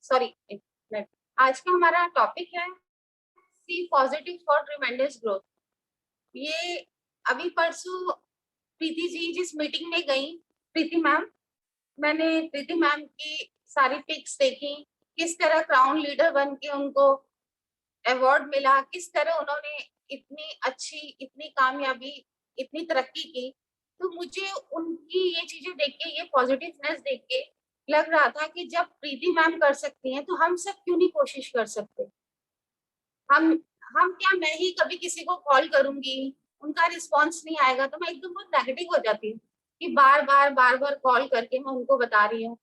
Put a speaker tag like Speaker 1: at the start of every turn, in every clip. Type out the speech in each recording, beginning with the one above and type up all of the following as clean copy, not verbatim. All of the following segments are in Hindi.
Speaker 1: सॉरी, एक मिनट। आज का हमारा टॉपिक है सी पॉजिटिव फॉर ट्रिमेंडस ग्रोथ। ये अभी परसों प्रीति जी जिस मीटिंग में गई, प्रीति मैम, मैंने प्रीति मैम की सारी पिक्स देखी, किस तरह क्राउन लीडर बन के उनको अवार्ड मिला, किस तरह उन्होंने इतनी अच्छी, इतनी कामयाबी, इतनी तरक्की की। तो मुझे उनकी ये चीजें देख के, ये पॉजिटिवनेस देख के लग रहा था कि जब प्रीति मैम कर सकती हैं तो हम सब क्यों नहीं कोशिश कर सकते। हम हम क्या, मैं ही कभी किसी को कॉल करूंगी, उनका रिस्पॉन्स नहीं आएगा तो मैं एकदम बहुत नेगेटिव हो जाती हूँ कि बार बार कॉल करके मैं उनको बता रही हूँ।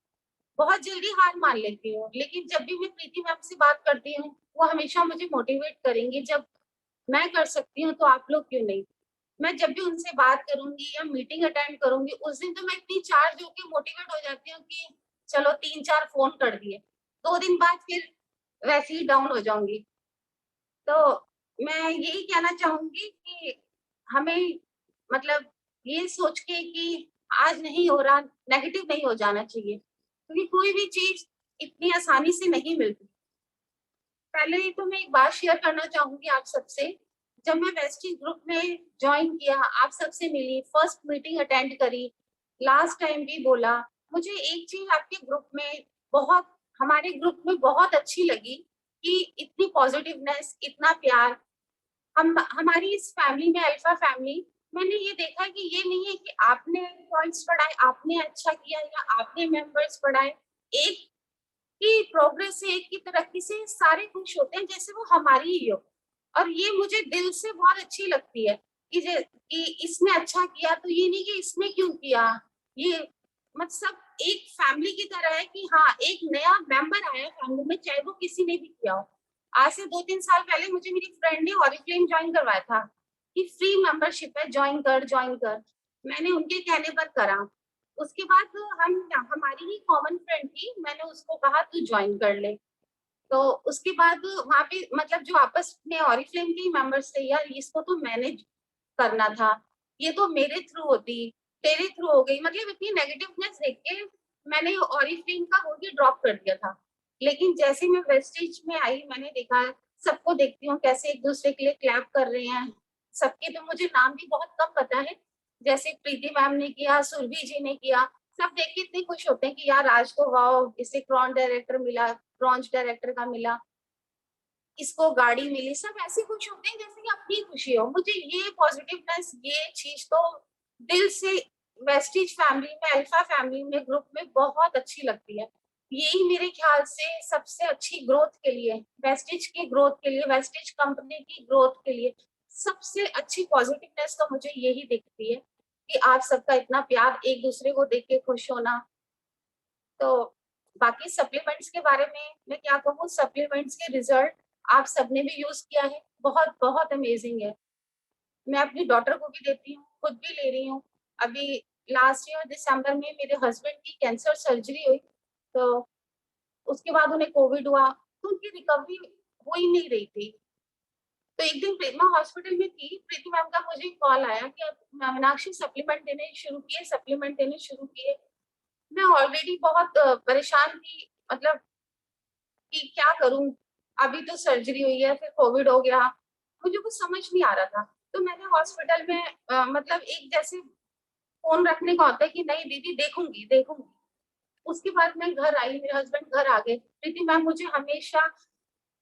Speaker 1: बहुत जल्दी हार मान लेती हूँ। लेकिन जब भी मैं प्रीति मैम से बात करती हूँ, वो हमेशा मुझे मोटिवेट करेंगी, जब मैं कर सकती हूँ तो आप लोग क्यों नहीं। मैं जब भी उनसे बात करूंगी या मीटिंग अटेंड करूंगी, उस दिन तो मैं इतनी चार्ज होके मोटिवेट हो जाती हूँ कि चलो 3-4 फोन कर दिए, 2 दिन बाद फिर वैसे ही डाउन हो जाऊंगी। तो मैं यही कहना चाहूंगी कि हमें, मतलब, ये सोच के कि आज नहीं हो रहा, नेगेटिव नहीं हो जाना चाहिए, क्योंकि कोई भी चीज इतनी आसानी से नहीं मिलती। पहले तो मैं एक बात शेयर करना चाहूंगी आप सबसे। जब मैं वेस्टीज ग्रुप में ज्वाइन किया, आप सबसे मिली, फर्स्ट मीटिंग अटेंड करी, लास्ट टाइम भी बोला, मुझे एक चीज आपके ग्रुप में बहुत, हमारे ग्रुप में बहुत अच्छी लगी कि इतनी पॉजिटिवनेस, इतना प्यार। हम हमारी इस फैमिली में, अल्फा फैमिली, मैंने ये देखा कि ये नहीं है कि आपने पॉइंट्स पढ़ाए, आपने अच्छा किया या आपने मेंबर्स पढ़ाए, एक की प्रोग्रेस से, एक की तरक्की से सारे खुश होते हैं जैसे वो हमारी ही हो। और ये मुझे दिल से बहुत अच्छी लगती है कि कि इसने अच्छा किया तो ये नहीं कि इसने क्यों किया। ये मतलब एक फैमिली की तरह है कि हाँ, एक नया मेंबर आया फैमिली में, चाहे वो किसी ने भी किया हो। आज से 2-3 साल पहले मुझे मेरी फ्रेंड ने ऑरिफ्लेम ज्वाइन करवाया था कि फ्री मेंबरशिप है, ज्वाइन कर ज्वाइन कर। मैंने उनके कहने पर करा। उसके बाद हम, हमारी ही कॉमन फ्रेंड थी, मैंने उसको कहा तू ज्वाइन कर ले। तो उसके बाद वहाँ पे, मतलब, जो आपस में ऑरिफ्लेम के मेंबर्स थे, यार इसको तो मैंने करना था, ये तो मेरे थ्रू होती, तेरे थ्रू हो गई, मतलब इतनी नेगेटिवनेस देख के मैंने ऑरिफ्लेम का वो ही ड्रॉप कर दिया था। लेकिन जैसे मैं वेस्टेज में आई, मैंने देखा, सबको देखती हूँ कैसे एक दूसरे के लिए क्लैप कर रहे हैं। सबके तो मुझे नाम भी बहुत कम पता है, जैसे प्रीति मैम ने किया, सुरभि जी ने किया। सब देख के इतने खुश होते हैं कि यार आज तो वाओ, इसे क्रॉन डायरेक्टर मिला, ब्रॉन्ज डायरेक्टर का मिला, इसको गाड़ी मिली। सब ऐसे खुश होते हैं जैसे कि अपनी खुशी हो। मुझे ये पॉजिटिवनेस, ये चीज तो दिल से वेस्टिज फैमिली में, अल्फा फैमिली में, ग्रुप में बहुत अच्छी लगती है। यही मेरे ख्याल से सबसे अच्छी ग्रोथ के लिए, वेस्टिज की ग्रोथ के लिए, वेस्टिज कंपनी की ग्रोथ के लिए सबसे अच्छी पॉजिटिवनेस तो मुझे यही दिखती है कि आप सबका इतना प्यार, एक दूसरे को देख के खुश होना। तो बाकी सप्लीमेंट्स के बारे में मैं क्या कहूँ, सप्लीमेंट्स के रिजल्ट आप सबने भी यूज किया है, बहुत बहुत अमेजिंग है। मैं अपनी डॉटर को भी देती हूँ, खुद भी ले रही हूँ। अभी लास्ट ईयर दिसंबर में मेरे हस्बैंड की कैंसर सर्जरी हुई, तो उसके बाद उन्हें कोविड हुआ, तो उनकी रिकवरी हो ही नहीं रही थी। तो एक दिन प्रेमा हॉस्पिटल में थी, प्रीति मैम का मुझे कॉल आया कि अब मीनाक्षी सप्लीमेंट देने शुरू किए। मैं ऑलरेडी बहुत परेशान थी, मतलब कि क्या करूं, अभी तो सर्जरी हुई है, फिर कोविड हो गया, मुझे कुछ समझ नहीं आ रहा था। तो मैंने हॉस्पिटल में मतलब एक जैसे फोन रखने का होता है कि नहीं दीदी, देखूंगी देखूंगी। उसके बाद मैं घर आई, मेरे हस्बैंड घर आ गए। प्रीति मैम मुझे हमेशा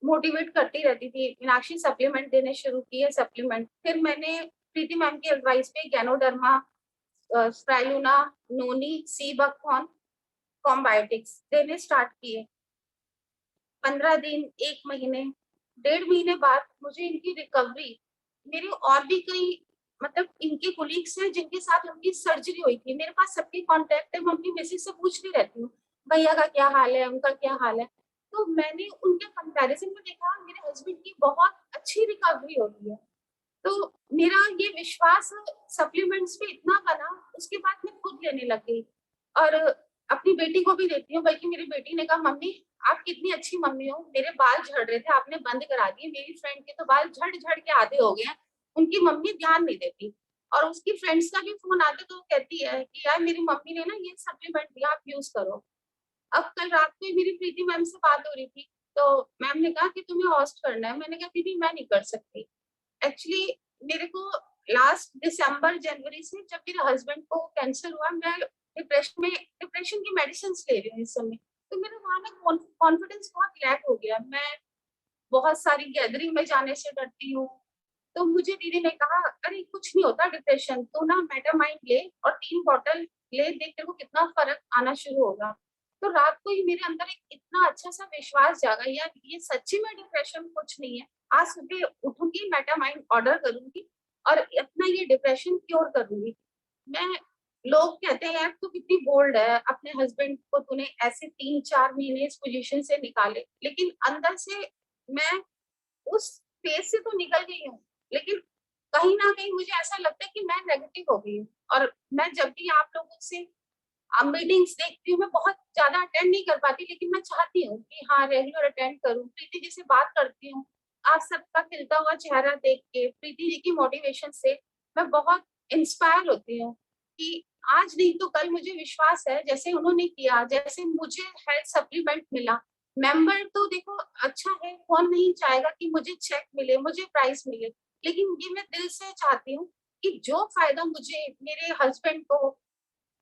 Speaker 1: मोटिवेट करती रहती थी, मीनाक्षी सप्लीमेंट देने शुरू किए, सप्लीमेंट। फिर मैंने प्रीति मैम की एडवाइस पे गैनोडर्मा, स्प्राइलूना, नोनी, सी बकथॉर्न, कॉम्बायोटिक्स देने स्टार्ट किए। 15 दिन, 1 महीने, 1.5 महीने बाद मुझे इनकी रिकवरी, मेरे और भी कई, मतलब इनके कोलीग्स हैं जिनके साथ उनकी सर्जरी हुई थी, मेरे पास सबके कॉन्टेक्ट है, मैं अपनी मिसेज से पूछती रहती हूँ भैया का क्या हाल है, उनका क्या हाल है। तो मैंने उनके कंपैरिजन में देखा मेरे हस्बैंड की बहुत अच्छी रिकवरी हो रही है। तो मेरा ये विश्वास सप्लीमेंट्स पे इतना बना, उसके बाद मैं खुद लेने लग गई और अपनी बेटी को भी देती हूँ। बल्कि मेरी बेटी ने कहा मम्मी आप कितनी अच्छी मम्मी हो, मेरे बाल झड़ रहे थे आपने बंद करा दिए, मेरी फ्रेंड के तो बाल झड़ झड़ के आधे हो गए हैं, उनकी मम्मी ध्यान नहीं देती। और उसकी फ्रेंड्स का भी फोन आता तो वो कहती है कि यार मेरी मम्मी ने ना ये सप्लीमेंट दिया, आप यूज करो। अब कल रात को ही मेरी प्रीति मैम से बात हो रही थी, तो मैम ने कहा कि तुम्हें होस्ट करना है। मैंने कहा दीदी मैं नहीं कर सकती। एक्चुअली मेरे को लास्ट दिसंबर जनवरी से जब मेरे हस्बैंड को कैंसर हुआ, मैं डिप्रेशन की मेडिसिन ले रही हूँ इस समय। तो मेरा वहाँ ना कॉन्फिडेंस बहुत लैक हो गया। मैं बहुत सारी गैदरिंग में जाने से डरती हूँ। तो मुझे दीदी ने कहा अरे कुछ नहीं होता डिप्रेशन, तो ना मेटामाइन ले और 3 बॉटल ले, देख तेरे को कितना फर्क आना शुरू होगा। तो रात को ही मेरे अंदर एक इतना अच्छा सा विश्वास जागा, यार ये सच्ची में डिप्रेशन कुछ नहीं है। आज सुबह उठूंगी, मेटामाइन ऑर्डर करूंगी और अपना ये डिप्रेशन क्योर करूंगी। मैं लोग कहते हैं यार तू कितनी बोल्ड है, अपने हस्बैंड को तूने ऐसे 3-4 महीने इस पोजीशन से निकाले, लेकिन अंदर से मैं उस फेज से तो निकल गई हूँ, लेकिन कहीं न कहीं मुझे ऐसा लगता है कि मैं नेगेटिव हो गई हूँ। और मैं जब भी आप लोगों से मीटिंग्स देखती हूँ, मैं बहुत ज़्यादा अटेंड नहीं कर पाती, लेकिन मैं चाहती हूँ कि हाँ, रेगुलर अटेंड करूँ। प्रीति जी से बात करती हूँ, आप सबका खिलता हुआ चेहरा देख के, प्रीति जी की मोटिवेशन से मैं बहुत इंस्पायर होती हूँ कि आज नहीं तो कल मुझे विश्वास है, जैसे उन्होंने किया, जैसे मुझे हेल्थ सप्लीमेंट मिला। मेंबर तो देखो अच्छा है, कौन नहीं चाहेगा कि मुझे चेक मिले, मुझे प्राइज़ मिले, लेकिन ये मैं दिल से चाहती हूँ कि जो फ़ायदा मुझे, मेरे हस्बैंड को,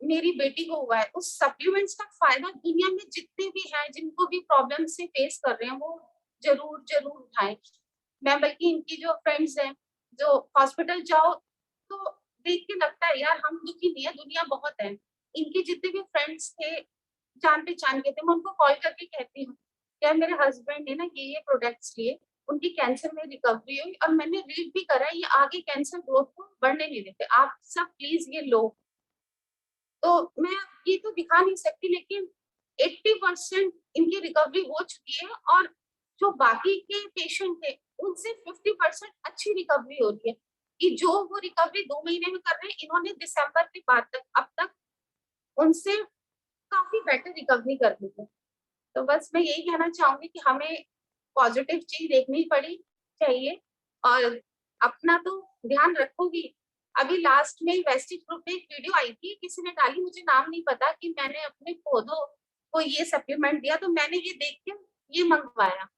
Speaker 1: मेरी बेटी को हुआ है, उस सप्लीमेंट्स का फ़ायदा दुनिया में जितने भी हैं, जिनको भी प्रॉब्लम से फेस कर रहे हैं, वो ज़रूर उठाएँ। मैं बल्कि इनकी जो फ्रेंड्स हैं, जो हॉस्पिटल जाओ तो देख के लगता है यार हम दुखी नहीं है, दुनिया बहुत है। इनके जितने भी फ्रेंड्स थे, जान-पहचान के थे, मैं उनको कॉल करके कहती हूँ, यार मेरे हस्बैंड ने ना ये प्रोडक्ट्स लिए, उनकी कैंसर में रिकवरी हुई और मैंने रीड भी करा है, ये आगे कैंसर ग्रोथ को बढ़ने नहीं देते। आप सब प्लीज़ ये लो। तो मैं ये तो दिखा नहीं सकती, लेकिन 80% इनकी रिकवरी हो चुकी है और जो बाकी के पेशेंट थे, उनसे 50% अच्छी रिकवरी हो रही है, कि जो वो रिकवरी 2 महीने में कर रहे हैं, इन्होंने दिसंबर के बाद तक अब तक उनसे काफ़ी बेटर रिकवरी कर ली है। तो बस मैं यही कहना चाहूँगी कि हमें पॉज़िटिव चीज़ देखनी पड़ी चाहिए और अपना तो ध्यान रखूँगी। अभी लास्ट में वेस्टेज ग्रुप में एक वीडियो आई थी, किसी ने डाली, मुझे नाम नहीं पता, कि मैंने अपने पौधों को ये सप्लीमेंट दिया, तो मैंने ये देख के ये मँगवाया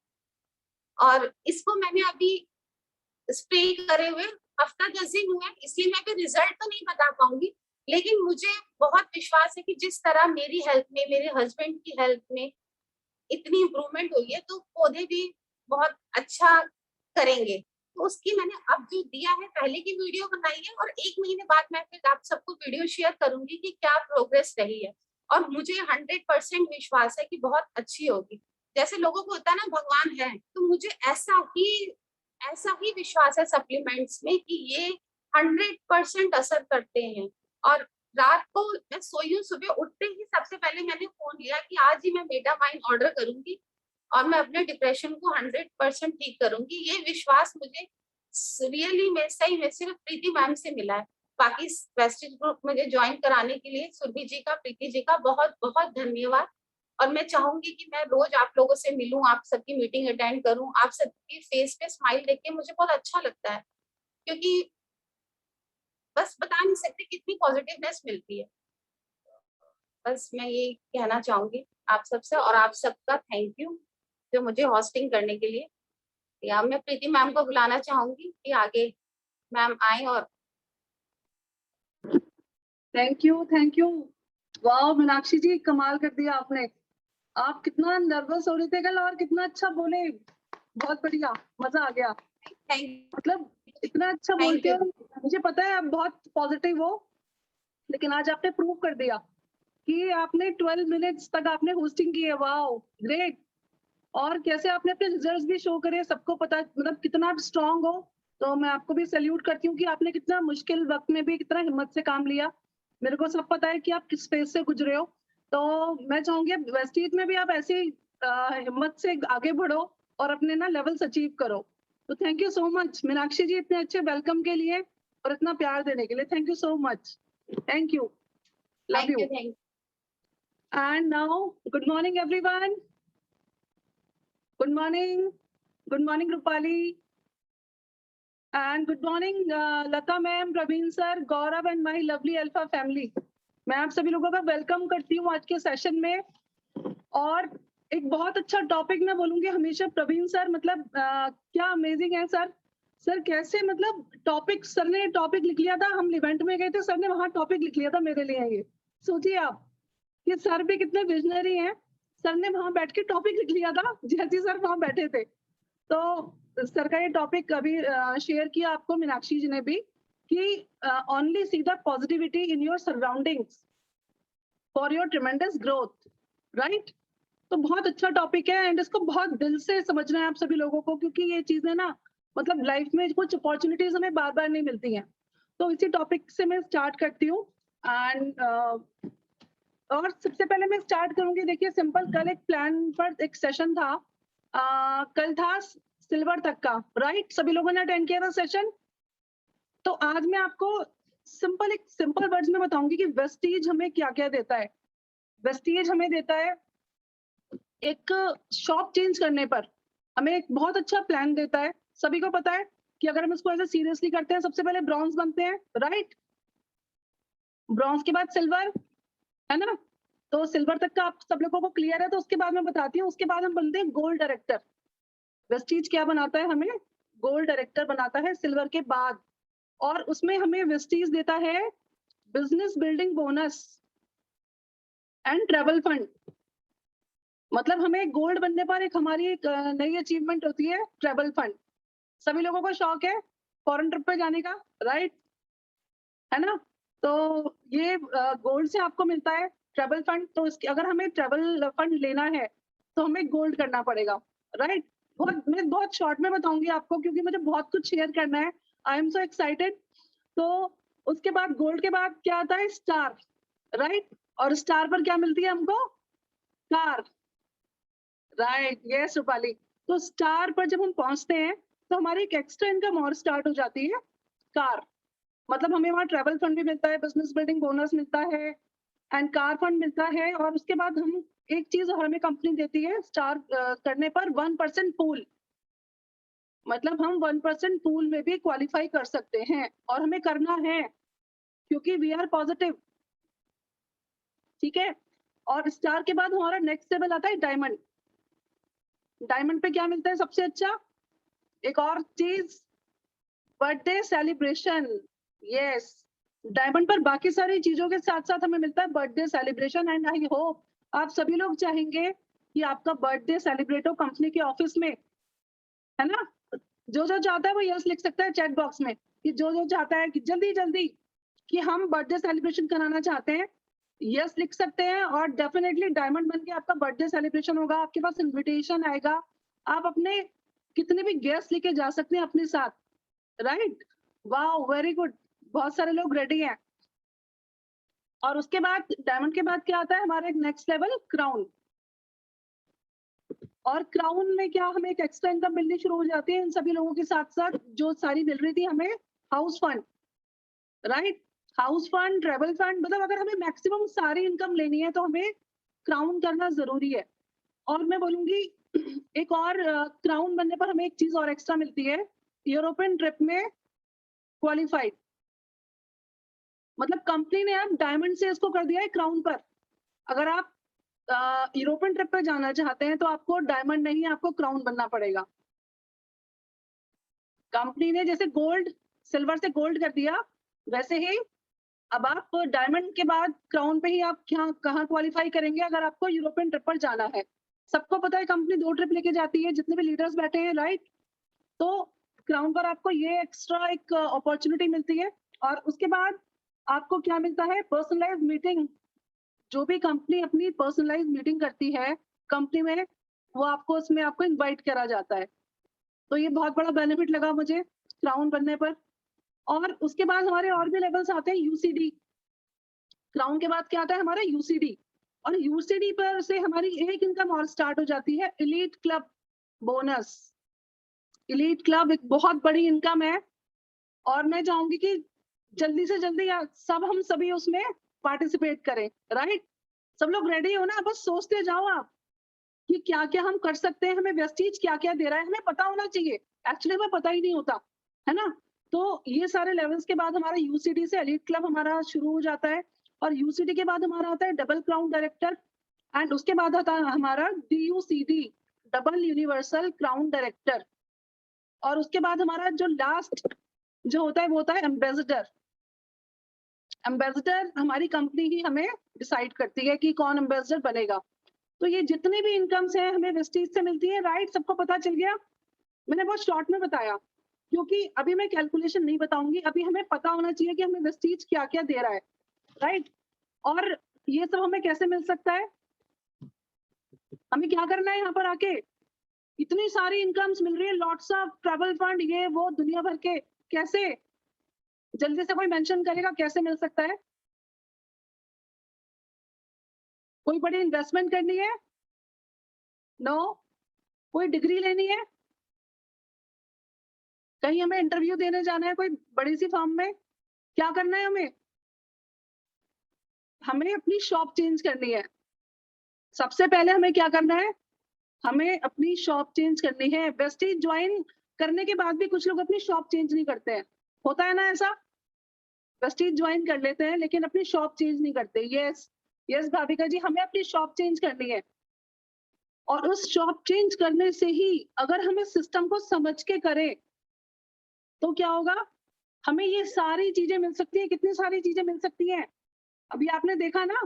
Speaker 1: और इसको मैंने अभी स्प्रे करे हुए हफ्ता 10 दिन हुए हैं, इसलिए मैं अभी रिजल्ट तो नहीं बता पाऊँगी। लेकिन मुझे बहुत विश्वास है कि जिस तरह मेरी हेल्थ में, मेरे हस्बैंड की हेल्थ में इतनी इम्प्रूवमेंट हुई है, तो पौधे भी बहुत अच्छा करेंगे। तो उसकी मैंने अब जो दिया है, पहले की वीडियो बनाई है और 1 महीने बाद मैं फिर आप सबको वीडियो शेयर करूँगी कि क्या प्रोग्रेस रही है। और मुझे 100% विश्वास है कि बहुत अच्छी होगी। जैसे लोगों को होता है ना भगवान है, तो मुझे ऐसा ही विश्वास है सप्लीमेंट्स में कि ये 100% असर करते हैं। और रात को मैं सोई हूँ, सुबह उठते ही सबसे पहले मैंने फ़ोन लिया कि आज ही मैं मेटामाइन ऑर्डर करूँगी और मैं अपने डिप्रेशन को 100% ठीक करूँगी। ये विश्वास मुझे रियली में, सही में सिर्फ़ प्रीति मैम से मिला है। बाकी इस वेस्टेज ग्रुप मुझे जॉइन कराने के लिए सुरभि जी का, प्रीति जी का बहुत-बहुत धन्यवाद। और मैं चाहूँगी कि मैं रोज़ आप लोगों से मिलूँ, आप सबकी मीटिंग अटेंड करूँ, आप सबकी फेस पे स्माइल देख के मुझे बहुत अच्छा लगता है, क्योंकि बस बता नहीं सकते कितनी पॉज़िटिवनेस मिलती है। बस मैं यही कहना चाहूँगी आप सबसे, और आप सबका थैंक यू जो मुझे होस्टिंग करने के लिए। या मैं प्रीति मैम को बुलाना चाहूँगी कि आगे मैम आएँ और
Speaker 2: थैंक यू। वाह मीनाक्षी जी, कमाल कर दिया आपने। आप कितना नर्वस हो रहे थे कल और कितना अच्छा बोले। बहुत बढ़िया, मजा आ गया।
Speaker 1: थैंक
Speaker 2: मतलब इतना अच्छा
Speaker 1: थैंक
Speaker 2: बोलते
Speaker 1: यू।
Speaker 2: हो, मुझे पता है आप बहुत पॉजिटिव हो, लेकिन आज आपने प्रूव कर दिया कि आपने 12 मिनट्स तक आपने होस्टिंग की है। Wow, great. और कैसे आपने अपने रिजल्ट्स भी शो करे, सबको पता, मतलब कितना आप स्ट्रांग हो। तो मैं आपको भी सैल्यूट करती हूँ कि आपने कितना मुश्किल वक्त में भी कितना हिम्मत से काम लिया। मेरे को सब पता है कि आप किस फेज से गुजरे हो। तो मैं चाहूंगी वेस्टीज में भी आप ऐसे ही हिम्मत से आगे बढ़ो और अपने ना लेवल्स अचीव करो। तो thank you so much Meenakshi ji, इतने अच्छे वेलकम के लिए और इतना प्यार देने के लिए। Thank you so much. Thank you, love you.
Speaker 1: Thank
Speaker 2: and now good morning everyone. Good morning, good morning Rupali and good morning Lata ma'am, Praveen sir, Gaurav and my lovely alpha family. मैं आप सभी लोगों का वेलकम करती हूँ आज के सेशन में। और एक बहुत अच्छा टॉपिक मैं बोलूंगी हमेशा प्रवीण सर, मतलब क्या अमेजिंग है सर। सर कैसे, मतलब टॉपिक, सर ने टॉपिक लिख लिया था, हम इवेंट में गए थे, सर ने वहां टॉपिक लिख लिया था मेरे लिए। ये सोचिए आप कि सर भी कितने विजनरी हैं। सर ने वहां बैठ के टॉपिक लिख लिया था जैसे ही सर वहां बैठे थे। तो सर का ये टॉपिक अभी शेयर किया आपको मीनाक्षी जी ने भी, कि only see the positivity in your surroundings for your tremendous growth, right. तो बहुत अच्छा टॉपिक है एंड इसको बहुत दिल से समझना है आप सभी लोगों को, क्योंकि ये चीजें ना, मतलब लाइफ में कुछ अपॉर्चुनिटीज हमें बार बार नहीं मिलती हैं। तो इसी टॉपिक से मैं स्टार्ट करती हूँ। एंड और सबसे पहले मैं स्टार्ट करूंगी, देखिए सिंपल, कल एक प्लान पर एक सेशन था, कल था सिल्वर तक का, राइट। सभी लोगों ने अटेंड किया था सेशन। तो आज मैं आपको एक सिंपल वर्ड्स में बताऊंगी कि वेस्टीज हमें क्या क्या देता है। वेस्टीज हमें देता है, एक शॉप चेंज करने पर हमें एक बहुत अच्छा प्लान देता है। सभी को पता है कि अगर हम इसको ऐसे सीरियसली करते हैं, सबसे पहले ब्रॉन्ज बनते हैं, राइट। ब्रॉन्ज के बाद सिल्वर, है ना। तो सिल्वर तक का आप सब लोगों को क्लियर है, तो उसके बाद मैं बताती हूँ। उसके बाद हम बनते हैं गोल्ड डायरेक्टर। वेस्टीज क्या बनाता है हमें? गोल्ड डायरेक्टर बनाता है सिल्वर के बाद। और उसमें हमें वेस्टीज देता है business building bonus and travel fund. मतलब हमें गोल्ड बनने पर एक हमारी एक नई अचीवमेंट होती है, ट्रेवल फंड। सभी लोगों को शौक है फॉरेन ट्रिप पे जाने का, राइट, है ना। तो ये गोल्ड से आपको मिलता है ट्रेवल फंड। तो इसके, अगर हमें ट्रेवल फंड लेना है तो हमें गोल्ड करना पड़ेगा, राइट। मैं बहुत शॉर्ट में बताऊंगी आपको, क्योंकि मुझे बहुत कुछ शेयर करना है। I am so excited. तो उसके बाद गोल्ड के बाद क्या आता है? Star, right. और स्टार पर क्या मिलती है हमको? Car, right, yes Rupali. तो स्टार पर जब हम पहुंचते हैं तो हमारी एक एक्स्ट्रा इनकम और स्टार्ट हो जाती है, कार। मतलब हमें वहाँ ट्रैवल फंड भी मिलता है, बिजनेस बिल्डिंग बोनस मिलता है एंड कार फंड मिलता है। और उसके बाद हम एक चीज और हमें कंपनी देती है स्टार करने पर, 1% पूल। मतलब हम 1% पूल में भी क्वालिफाई कर सकते हैं और हमें करना है, क्योंकि वी आर पॉजिटिव, ठीक है। और स्टार के बाद हमारा नेक्स्ट लेवल आता है डायमंड। डायमंड पे क्या मिलता है सबसे अच्छा? एक और चीज, बर्थडे सेलिब्रेशन। यस, डायमंड पर बाकी सारी चीजों के साथ साथ हमें मिलता है birthday celebration. And I hope आप सभी लोग चाहेंगे कि आपका बर्थडे सेलिब्रेट हो कंपनी के ऑफिस में, है ना। जो जो चाहता है वो यस लिख सकता है चैट बॉक्स में, कि जो जो चाहता है कि जल्दी जल्दी कि हम बर्थडे सेलिब्रेशन कराना चाहते हैं, यस लिख सकते हैं। और डेफिनेटली डायमंड बन के आपका बर्थडे सेलिब्रेशन होगा, आपके पास इनविटेशन आएगा, आप अपने कितने भी गेस्ट लेके जा सकते हैं अपने साथ, राइट। वाओ, वेरी गुड, बहुत सारे लोग रेडी हैं। और उसके बाद डायमंड के बाद क्या आता है? हमारा एक नेक्स्ट लेवल क्राउन। और क्राउन में क्या, हमें एक एक्स्ट्रा इनकम मिलनी शुरू हो जाती है इन सभी लोगों के साथ साथ जो सारी मिल रही थी हमें। House fund, right, house fund, travel fund. मतलब अगर हमें मैक्सिमम सारी इनकम लेनी है तो हमें क्राउन करना जरूरी है। और मैं बोलूंगी एक और, क्राउन बनने पर हमें एक चीज और एक्स्ट्रा मिलती है, यूरोपियन ट्रिप में क्वालिफाइड। मतलब कंपनी ने अब डायमंड से इसको कर दिया है क्राउन पर। अगर आप यूरोपियन ट्रिप पे जाना चाहते हैं तो आपको डायमंड नहीं, आपको क्राउन बनना पड़ेगा। कंपनी ने जैसे गोल्ड, सिल्वर से गोल्ड कर दिया, वैसे ही अब आप डायमंड के बाद क्राउन पे ही आप कहाँ क्वालिफाई करेंगे अगर आपको यूरोपियन ट्रिप पर जाना है। सबको पता है कंपनी 2 ट्रिप लेके जाती है, जितने भी लीडर्स बैठे हैं, राइट। तो क्राउन पर आपको ये एक्स्ट्रा एक अपॉर्चुनिटी मिलती है। और उसके बाद आपको क्या मिलता है? Personalised meeting. जो भी कंपनी अपनी पर्सनलाइज्ड मीटिंग करती है कंपनी में, वो आपको उसमें आपको इनवाइट करा जाता है। तो ये बहुत बड़ा बेनिफिट लगा मुझे क्राउन बनने पर। और उसके बाद हमारे और भी लेवल्स आते हैं, यूसीडी। क्राउन के बाद क्या आता है? हमारा यूसीडी। और यूसीडी पर से हमारी एक इनकम और स्टार्ट हो जाती है, elite club bonus. Elite club एक बहुत बड़ी इनकम है और मैं चाहूंगी कि जल्दी से जल्दी सब हम सभी उसमें पार्टिसिपेट करें, राइट। सब लोग रेडी हो ना? बस सोचते जाओ आप कि क्या क्या हम कर सकते हैं, हमें वेस्टीज क्या क्या दे रहा है, हमें पता होना चाहिए। एक्चुअली हमें पता ही नहीं होता, है ना। तो ये सारे लेवल्स के बाद हमारा यूसीडी से एलीट क्लब हमारा शुरू हो जाता है। और यूसीडी के बाद हमारा आता है डबल क्राउन डायरेक्टर। एंड उसके बाद होता है हमारा DUCD, double universal crown director. और उसके बाद हमारा जो लास्ट जो होता है वो होता है एम्बेसडर। एम्बेसडर हमारी कंपनी ही हमें डिसाइड करती है कि कौन एम्बेसडर बनेगा। तो ये जितनी भी इनकम्स हैं हमें वेस्टीज से मिलती है, राइट? सबको पता चल गया? मैंने बहुत शॉर्ट में बताया, क्योंकि अभी मैं कैलकुलेशन नहीं बताऊंगी, अभी हमें पता होना चाहिए कि हमें वेस्टीज क्या क्या दे रहा है, राइट? और ये सब हमें कैसे मिल सकता है, हमें क्या करना है यहाँ पर आके? इतनी सारी इनकम्स मिल रही है, लॉट्स ऑफ ट्रैवल फंड, ये वो दुनिया भर के, कैसे? जल्दी से कोई मेंशन करेगा कैसे मिल सकता है? कोई बड़ी इन्वेस्टमेंट करनी है? नो। कोई डिग्री लेनी है? कहीं हमें इंटरव्यू देने जाना है कोई बड़ी सी फर्म में? क्या करना है हमें? हमें अपनी शॉप चेंज करनी है। सबसे पहले हमें क्या करना है? हमें अपनी शॉप चेंज करनी है। वेस्टीज ज्वाइन करने के बाद भी कुछ लोग अपनी शॉप चेंज नहीं करते हैं, होता है ना ऐसा? वेस्टीज ज्वाइन कर लेते हैं लेकिन अपनी शॉप चेंज नहीं करते। यस यस भाविका जी, हमें अपनी शॉप चेंज करनी है। और उस शॉप चेंज करने से ही अगर हमें सिस्टम को समझ के करें तो क्या होगा? हमें ये सारी चीजें मिल सकती है। कितनी सारी चीजें मिल सकती हैं? अभी आपने देखा ना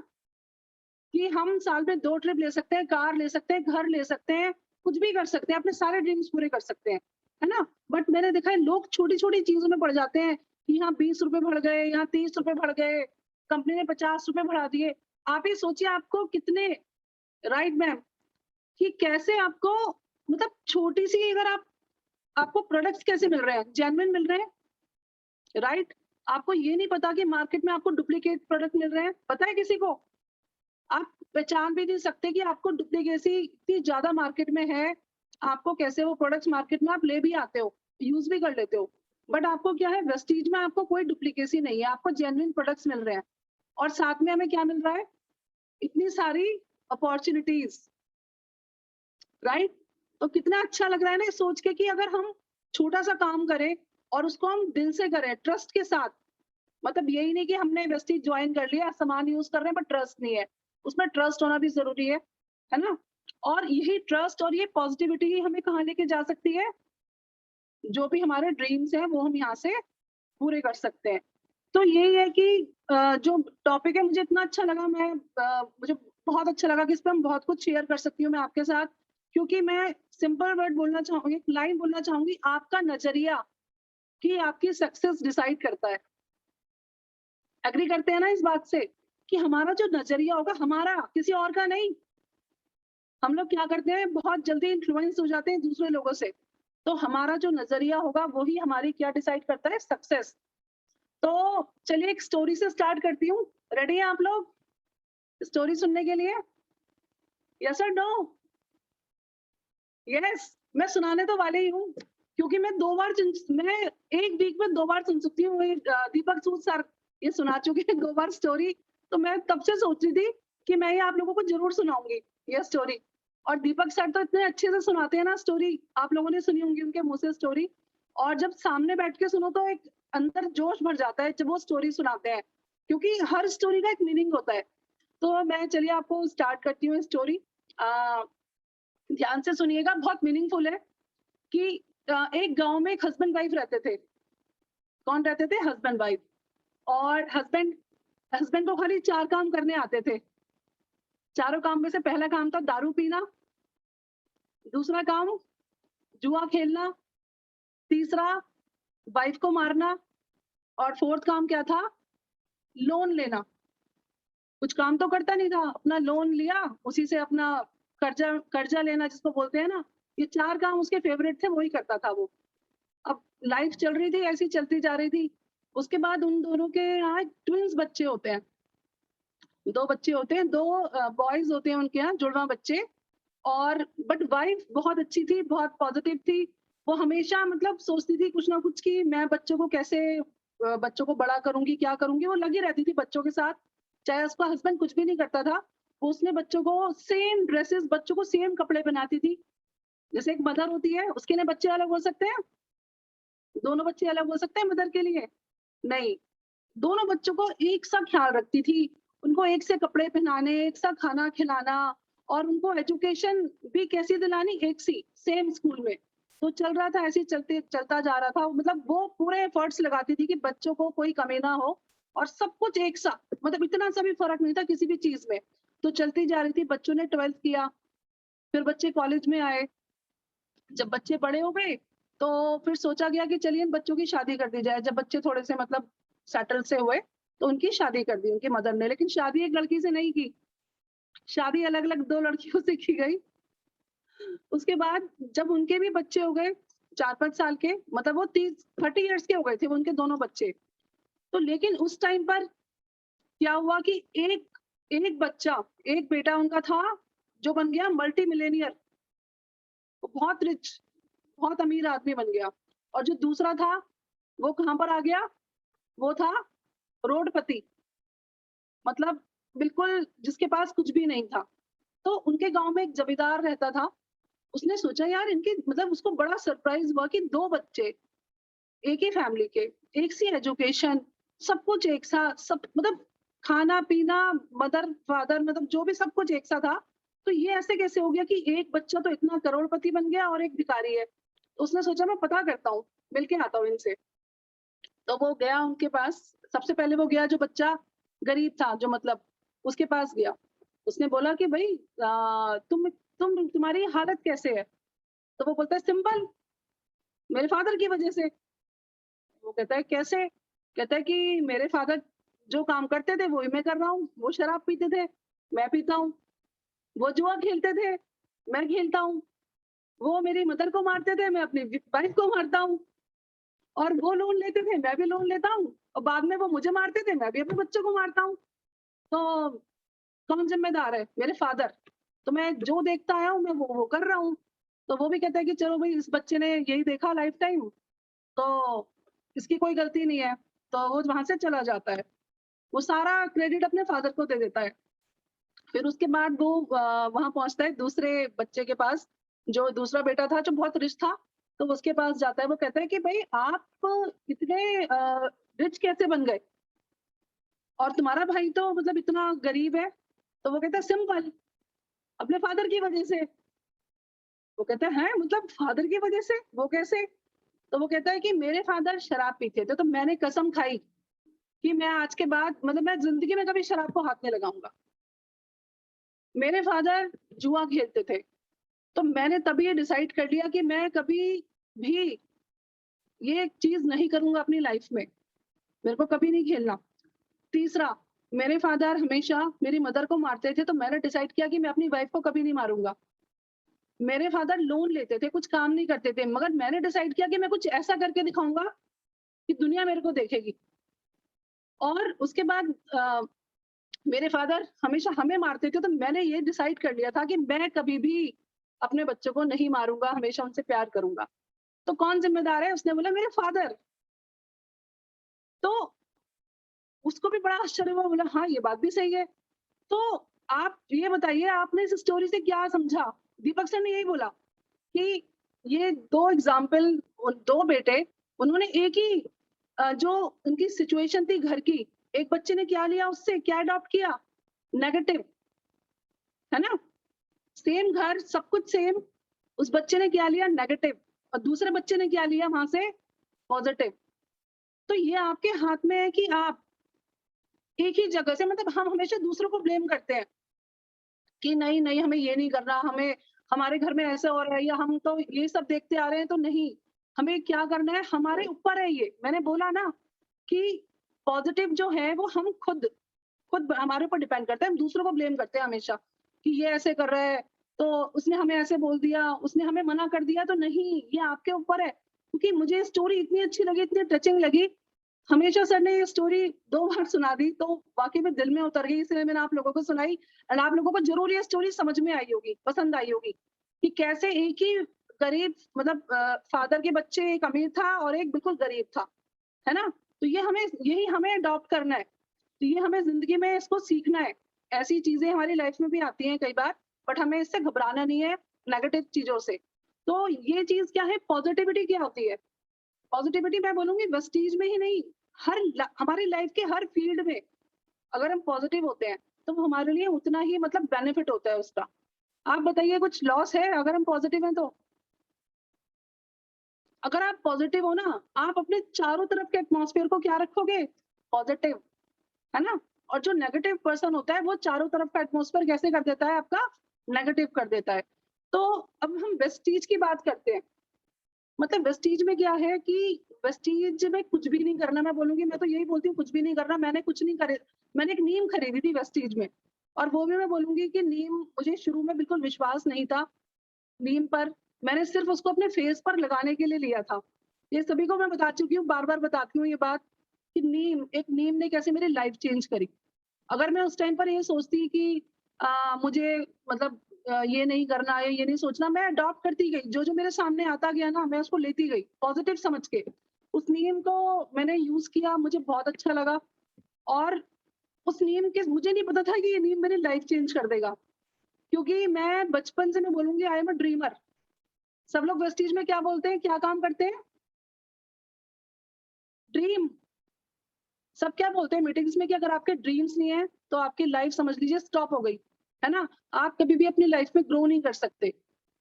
Speaker 2: कि हम साल में 2 ट्रिप ले सकते हैं, कार ले सकते हैं, घर ले सकते हैं, कुछ भी कर सकते हैं, अपने सारे ड्रीम्स पूरे कर सकते हैं, है ना? बट मैंने देखा है लोग छोटी-छोटी चीज़ों में पड़ जाते हैं कि यहाँ ₹20 बढ़ गए, यहाँ ₹30 बढ़ गए, कंपनी ने ₹50 बढ़ा दिए। आप ही सोचिए आपको कितने, राइट मैम, कि कैसे आपको, मतलब छोटी-सी अगर आप, आपको प्रोडक्ट्स कैसे मिल रहे हैं? जेन्युइन मिल रहे हैं, राइट? आपको ये नहीं पता कि मार्केट में आपको डुप्लीकेट प्रोडक्ट मिल रहे हैं, पता है किसी को? आप पहचान भी नहीं सकते कि आपको डुप्लीकेसी इतनी ज़्यादा मार्केट में है, आपको कैसे वो प्रोडक्ट्स मार्केट में आप ले भी आते हो, यूज़ भी कर लेते हो। बट आपको क्या है, वेस्टीज में आपको कोई डुप्लीकेसी नहीं है, आपको जेन्युइन प्रोडक्ट्स मिल रहे हैं। और साथ में हमें क्या मिल रहा है? इतनी सारी अपॉर्च्युनिटीज़, राइट? तो कितना अच्छा लग रहा है ना ये सोच के कि अगर हम छोटा-सा काम करें और उसको हम दिल से करें, ट्रस्ट के साथ, मतलब यही नहीं कि हमने वेस्टीज जॉइन कर लिया, सामान यूज़ कर रहे हैं बट ट्रस्ट नहीं है। उसमें ट्रस्ट होना भी ज़रूरी है ना? और यही ट्रस्ट और ये पॉजिटिविटी ही हमें कहाँ लेके जा सकती है? जो भी हमारे ड्रीम्स हैं वो हम यहाँ से पूरे कर सकते हैं। तो यही है कि जो टॉपिक है मुझे इतना अच्छा लगा, मुझे बहुत अच्छा लगा कि इस पे हम बहुत कुछ शेयर कर सकती हूँ मैं आपके साथ, क्योंकि मैं सिंपल वर्ड बोलना चाहूँगी, एक लाइन बोलना चाहूँगी, आपका नज़रिया ही आपकी सक्सेस डिसाइड करता है। एग्री करते हैं ना इस बात से? कि हमारा जो नज़रिया होगा हमारा, किसी और का नहीं। हम लोग क्या करते हैं, बहुत जल्दी इन्फ्लुएंस हो जाते हैं दूसरे लोगों से। तो हमारा जो नज़रिया होगा वही हमारी क्या डिसाइड करता है, सक्सेस। तो चलिए एक स्टोरी से स्टार्ट करती हूँ। रेडी हैं आप लोग स्टोरी सुनने के लिए? यस और नो? यस, मैं सुनाने तो वाली ही हूँ, क्योंकि मैं 1 वीक में 2 बार सुन सकती हूँ। दीपक सूद सर ये सुना चुके हैं 2 बार स्टोरी, तो मैं तब से सोच रही थी कि मैं ये आप लोगों को ज़रूर सुनाऊँगी ये स्टोरी। और दीपक सर तो इतने अच्छे से सुनाते हैं ना स्टोरी, आप लोगों ने सुनी होंगी उनके मुँह से स्टोरी, और जब सामने बैठ के सुनो तो एक अंदर जोश भर जाता है जब वो स्टोरी सुनाते हैं, क्योंकि हर स्टोरी का एक मीनिंग होता है। तो मैं चलिए आपको स्टार्ट करती हूँ स्टोरी। अ, ध्यान से सुनिएगा, बहुत मीनिंगफुल है कि एक गाँव में एक हस्बैंड वाइफ रहते थे। कौन रहते थे? Husband wife. और हस्बैंड हस्बैंड को खाली 4 काम करने आते थे। चारों काम में से पहला काम था दारू पीना, दूसरा काम जुआ खेलना, तीसरा वाइफ को मारना, और 4th काम क्या था? लोन लेना। कुछ काम तो करता नहीं था, अपना लोन लिया, उसी से अपना कर्जा कर्जा लेना जिसको बोलते हैं ना, ये 4 काम उसके फेवरेट थे, वही करता था वो। अब लाइफ चल रही थी, ऐसी चलती जा रही थी। उसके बाद उन दोनों के यहाँ ट्विन्स बच्चे होते हैं। 2 बच्चे होते हैं, 2 बॉयज़ होते हैं उनके यहाँ, जुड़वा बच्चे। और बट वाइफ बहुत अच्छी थी, बहुत पॉजिटिव थी। वो हमेशा मतलब सोचती थी कुछ ना कुछ कि मैं बच्चों को कैसे बच्चों को बड़ा करूँगी, क्या करूँगी, वो लगी रहती थी बच्चों के साथ। चाहे उसका हस्बैंड कुछ भी नहीं करता था, उसने बच्चों को सेम ड्रेसेस, बच्चों को सेम कपड़े पहनाती थी। जैसे एक मदर होती है, उसके लिए बच्चे अलग हो सकते हैं? दोनों बच्चे अलग हो सकते हैं मदर के लिए? नहीं, दोनों बच्चों को एक सा ख्याल रखती थी। उनको एक से कपड़े पहनाने, एक सा खाना खिलाना, और उनको एजुकेशन भी कैसी दिलानी, एक सी सेम स्कूल में। तो चल रहा था, ऐसे ही चलता जा रहा था। मतलब वो पूरे एफर्ट्स लगाती थी कि बच्चों को कोई कमी ना हो और सब कुछ एक सा, मतलब इतना सा भी फ़र्क नहीं था किसी भी चीज़ में। तो चलती जा रही थी, बच्चों ने 12th किया, फिर बच्चे कॉलेज में आए। जब बच्चे बड़े हो गए, तो फिर सोचा गया कि चलिए इन बच्चों की शादी कर दी जाए। जब बच्चे थोड़े से मतलब सेटल से हुए, तो उनकी शादी कर दी उनकी मदर ने। लेकिन शादी एक लड़की से नहीं की, शादी अलग-अलग 2 लड़कियों से की गई। उसके बाद जब उनके भी बच्चे हो गए 4-5 साल के, मतलब वो 30 इयर्स के हो गए थे वो उनके दोनों बच्चे। तो लेकिन उस टाइम पर क्या हुआ कि एक एक बच्चा, एक बेटा उनका था, जो बन गया मल्टी मिलियनियर, वो बहुत रिच, बहुत अमीर आदमी बन गया। और जो दूसरा था, वो कहाँ पर आ गया? वो था रोडपति, मतलब बिल्कुल जिसके पास कुछ भी नहीं था। तो उनके गाँव में एक जमींदार रहता था। उसने सोचा यार इनके, मतलब उसको बड़ा सरप्राइज़ हुआ कि 2 बच्चे एक ही फैमिली के, एक सी एजुकेशन, सब कुछ एक सा, सब मतलब खाना-पीना, मदर-फादर, मतलब जो भी सब कुछ एक सा था। तो ये ऐसे कैसे हो गया कि एक बच्चा तो इतना करोड़पति बन गया और एक भिखारी है। तो उसने सोचा मैं पता करता हूँ, मिल के आता हूँ इनसे। तो वो गया उनके पास, सबसे पहले वो गया जो बच्चा गरीब था, जो मतलब उसके पास गया। उसने बोला कि भई तुम्हारी हालत कैसे है? तो वो बोलता है सिंपल, मेरे फादर की वजह से। वो कहता है कैसे? कहता है कि मेरे फादर जो काम करते थे वही मैं कर रहा हूँ। वो शराब पीते थे, मैं पीता हूँ। वो जुआ खेलते थे, मैं खेलता हूँ। वो मेरी मदर को मारते थे, मैं अपनी वाइफ को मारता हूँ। और वो लोन लेते थे, मैं भी लोन लेता हूँ। और बाद में वो मुझे मारते थे, मैं भी अपने बच्चों को मारता हूँ। तो कौन ज़िम्मेदार है? मेरे फादर। तो मैं जो देखता आया हूँ मैं वो कर रहा हूँ। तो वो भी कहता है कि चलो भई इस बच्चे ने यही देखा लाइफ टाइम, तो इसकी कोई गलती नहीं है। तो वो वहाँ से चला जाता है। वो सारा क्रेडिट अपने फादर को दे देता है। फिर उसके बाद वो वहाँ पहुँचता है दूसरे बच्चे के पास, जो दूसरा बेटा था जो बहुत रिच था, तो उसके पास जाता है। वो कहता है कि भई आप इतने रिच कैसे बन गए? और तुम्हारा भाई तो मतलब इतना गरीब है। तो वो कहता है सिंपल, अपने फादर की वजह से। वो कहता है हैं, मतलब फादर की वजह से? वो कैसे? तो वो कहता है कि मेरे फादर शराब पीते थे, तो मैंने कसम खाई कि मैं आज के बाद, मतलब मैं ज़िंदगी में कभी शराब को हाथ नहीं लगाऊँगा। मेरे फादर जुआ खेलते थे, तो मैंने तभी ये डिसाइड कर लिया कि मैं कभी भी ये चीज़ नहीं करूँगा अपनी लाइफ़ में। मेरे को कभी नहीं खेलना। तीसरा, मेरे फादर हमेशा मेरी मदर को मारते थे, तो मैंने डिसाइड किया कि मैं अपनी वाइफ़ को कभी नहीं मारूँगा। मेरे फादर लोन लेते थे, कुछ काम नहीं करते थे, मगर मैंने डिसाइड किया कि मैं कुछ ऐसा करके दिखाऊँगा कि दुनिया मेरे को देखेगी। और उसके बाद मेरे फादर हमेशा हमें मारते थे, तो मैंने ये डिसाइड कर लिया था कि मैं कभी भी अपने बच्चों को नहीं मारूँगा, हमेशा उनसे प्यार करूँगा। तो कौन ज़िम्मेदार है? उसने बोला मेरे फादर। तो उसको भी बड़ा आश्चर्य हुआ, बोला हाँ, ये बात भी सही है। तो आप ये बताइए आपने इस स्टोरी से क्या समझा? दीपक सर ने यही बोला कि ये 2 एग्ज़ाम्पल, 2 बेटे, उन्होंने एक ही जो उनकी सिचुएशन थी घर की, एक बच्चे ने क्या लिया उससे, क्या अडॉप्ट किया? नेगेटिव, है ना? सेम घर, सब कुछ सेम, उस बच्चे ने क्या लिया? नेगेटिव। और दूसरे बच्चे ने क्या लिया वहाँ से? पॉज़िटिव। तो ये आपके हाथ में है कि आप एक ही जगह से, मतलब हम हमेशा दूसरों को ब्लेम करते हैं कि नहीं, नहीं हमें ये नहीं करना, हमें हमारे घर में ऐसा हो रहा है या हम तो ये सब देखते आ रहे हैं तो नहीं, हमें क्या करना है, हमारे ऊपर है ये। मैंने बोला ना कि पॉज़िटिव जो है वो हम खुद हमारे ऊपर डिपेंड करता है, हम दूसरों को ब्लेम करते हैं हमेशा कि ये ऐसे कर रहा है, तो उसने हमें ऐसे बोल दिया, उसने हमें मना कर दिया, तो नहीं, ये आपके ऊपर है। क्योंकि मुझे स्टोरी इतनी अच्छी लगी, इतनी टचिंग लगी, हमेशा सर ने ये स्टोरी 2 बार सुना दी, तो वाक़ई में दिल में उतर गई, इसलिए मैंने आप लोगों को सुनाई। एंड आप लोगों को ज़रूर ये स्टोरी समझ में आई होगी, पसंद आई होगी कि कैसे एक ही गरीब, मतलब फादर के बच्चे, एक अमीर था और एक बिल्कुल गरीब था, है ना? तो ये हमें, यही हमें अडॉप्ट करना है। तो ये हमें ज़िंदगी में इसको सीखना है। ऐसी चीज़ें हमारी लाइफ़ में भी आती हैं कई बार, बट हमें इससे घबराना नहीं है, नेगेटिव चीज़ों से। तो ये चीज़ क्या है, पॉज़िटिविटी क्या होती है? पॉज़िटिविटी मैं बोलूँगी वेस्टीज में ही नहीं, हमारी लाइफ़ के हर फ़ील्ड में अगर हम पॉज़िटिव होते हैं, तो वो हमारे लिए उतना ही मतलब बेनिफिट होता है उसका। आप बताइए कुछ लॉस है अगर हम पॉजिटिव हैं तो? अगर आप पॉजिटिव हो ना, आप अपने चारों तरफ के एटमॉस्फेयर को क्या रखोगे? पॉजिटिव, है ना? और जो नेगेटिव पर्सन होता है वो चारों तरफ का एटमॉस्फेयर कैसे कर देता है आपका? नेगेटिव कर देता है। तो अब हम वेस्टीज की बात करते हैं। मतलब वेस्टीज में क्या है कि वेस्टीज में कुछ भी नहीं करना, मैं बोलूँगी, मैं तो यही बोलती हूँ, कुछ भी नहीं करना। मैंने कुछ नहीं खरी मैंने एक नीम खरीदी थी वेस्टीज में, और वो भी मैं बोलूँगी कि नीम मुझे शुरू में बिल्कुल विश्वास नहीं था नीम पर। मैंने सिर्फ़ उसको अपने फेस पर लगाने के लिए लिया था। ये सभी को मैं बता चुकी हूँ, बार-बार बताती हूँ ये बात कि एक नीम ने कैसे मेरी लाइफ़ चेंज करी। अगर मैं उस टाइम पर ये सोचती कि मुझे मतलब ये नहीं करना है, ये नहीं सोचना, मैं अडॉप्ट करती गई। जो-जो मेरे सामने आता गया ना, मैं उसको लेती गई, पॉज़िटिव समझ के। उस नीम को मैंने यूज़ किया, मुझे बहुत अच्छा लगा, और उस नीम के मुझे नहीं पता था कि ये नीम मेरी लाइफ़ चेंज कर देगा। क्योंकि मैं बचपन से, मैं बोलूँगी, आई एम अ ड्रीमर। सब लोग वेस्टीज में क्या बोलते हैं, क्या काम करते हैं? ड्रीम। सब क्या बोलते हैं मीटिंग्स में कि अगर आपके ड्रीम्स नहीं है, तो आपकी लाइफ समझ लीजिए स्टॉप हो गई, है ना? आप कभी भी अपनी लाइफ में ग्रो नहीं कर सकते।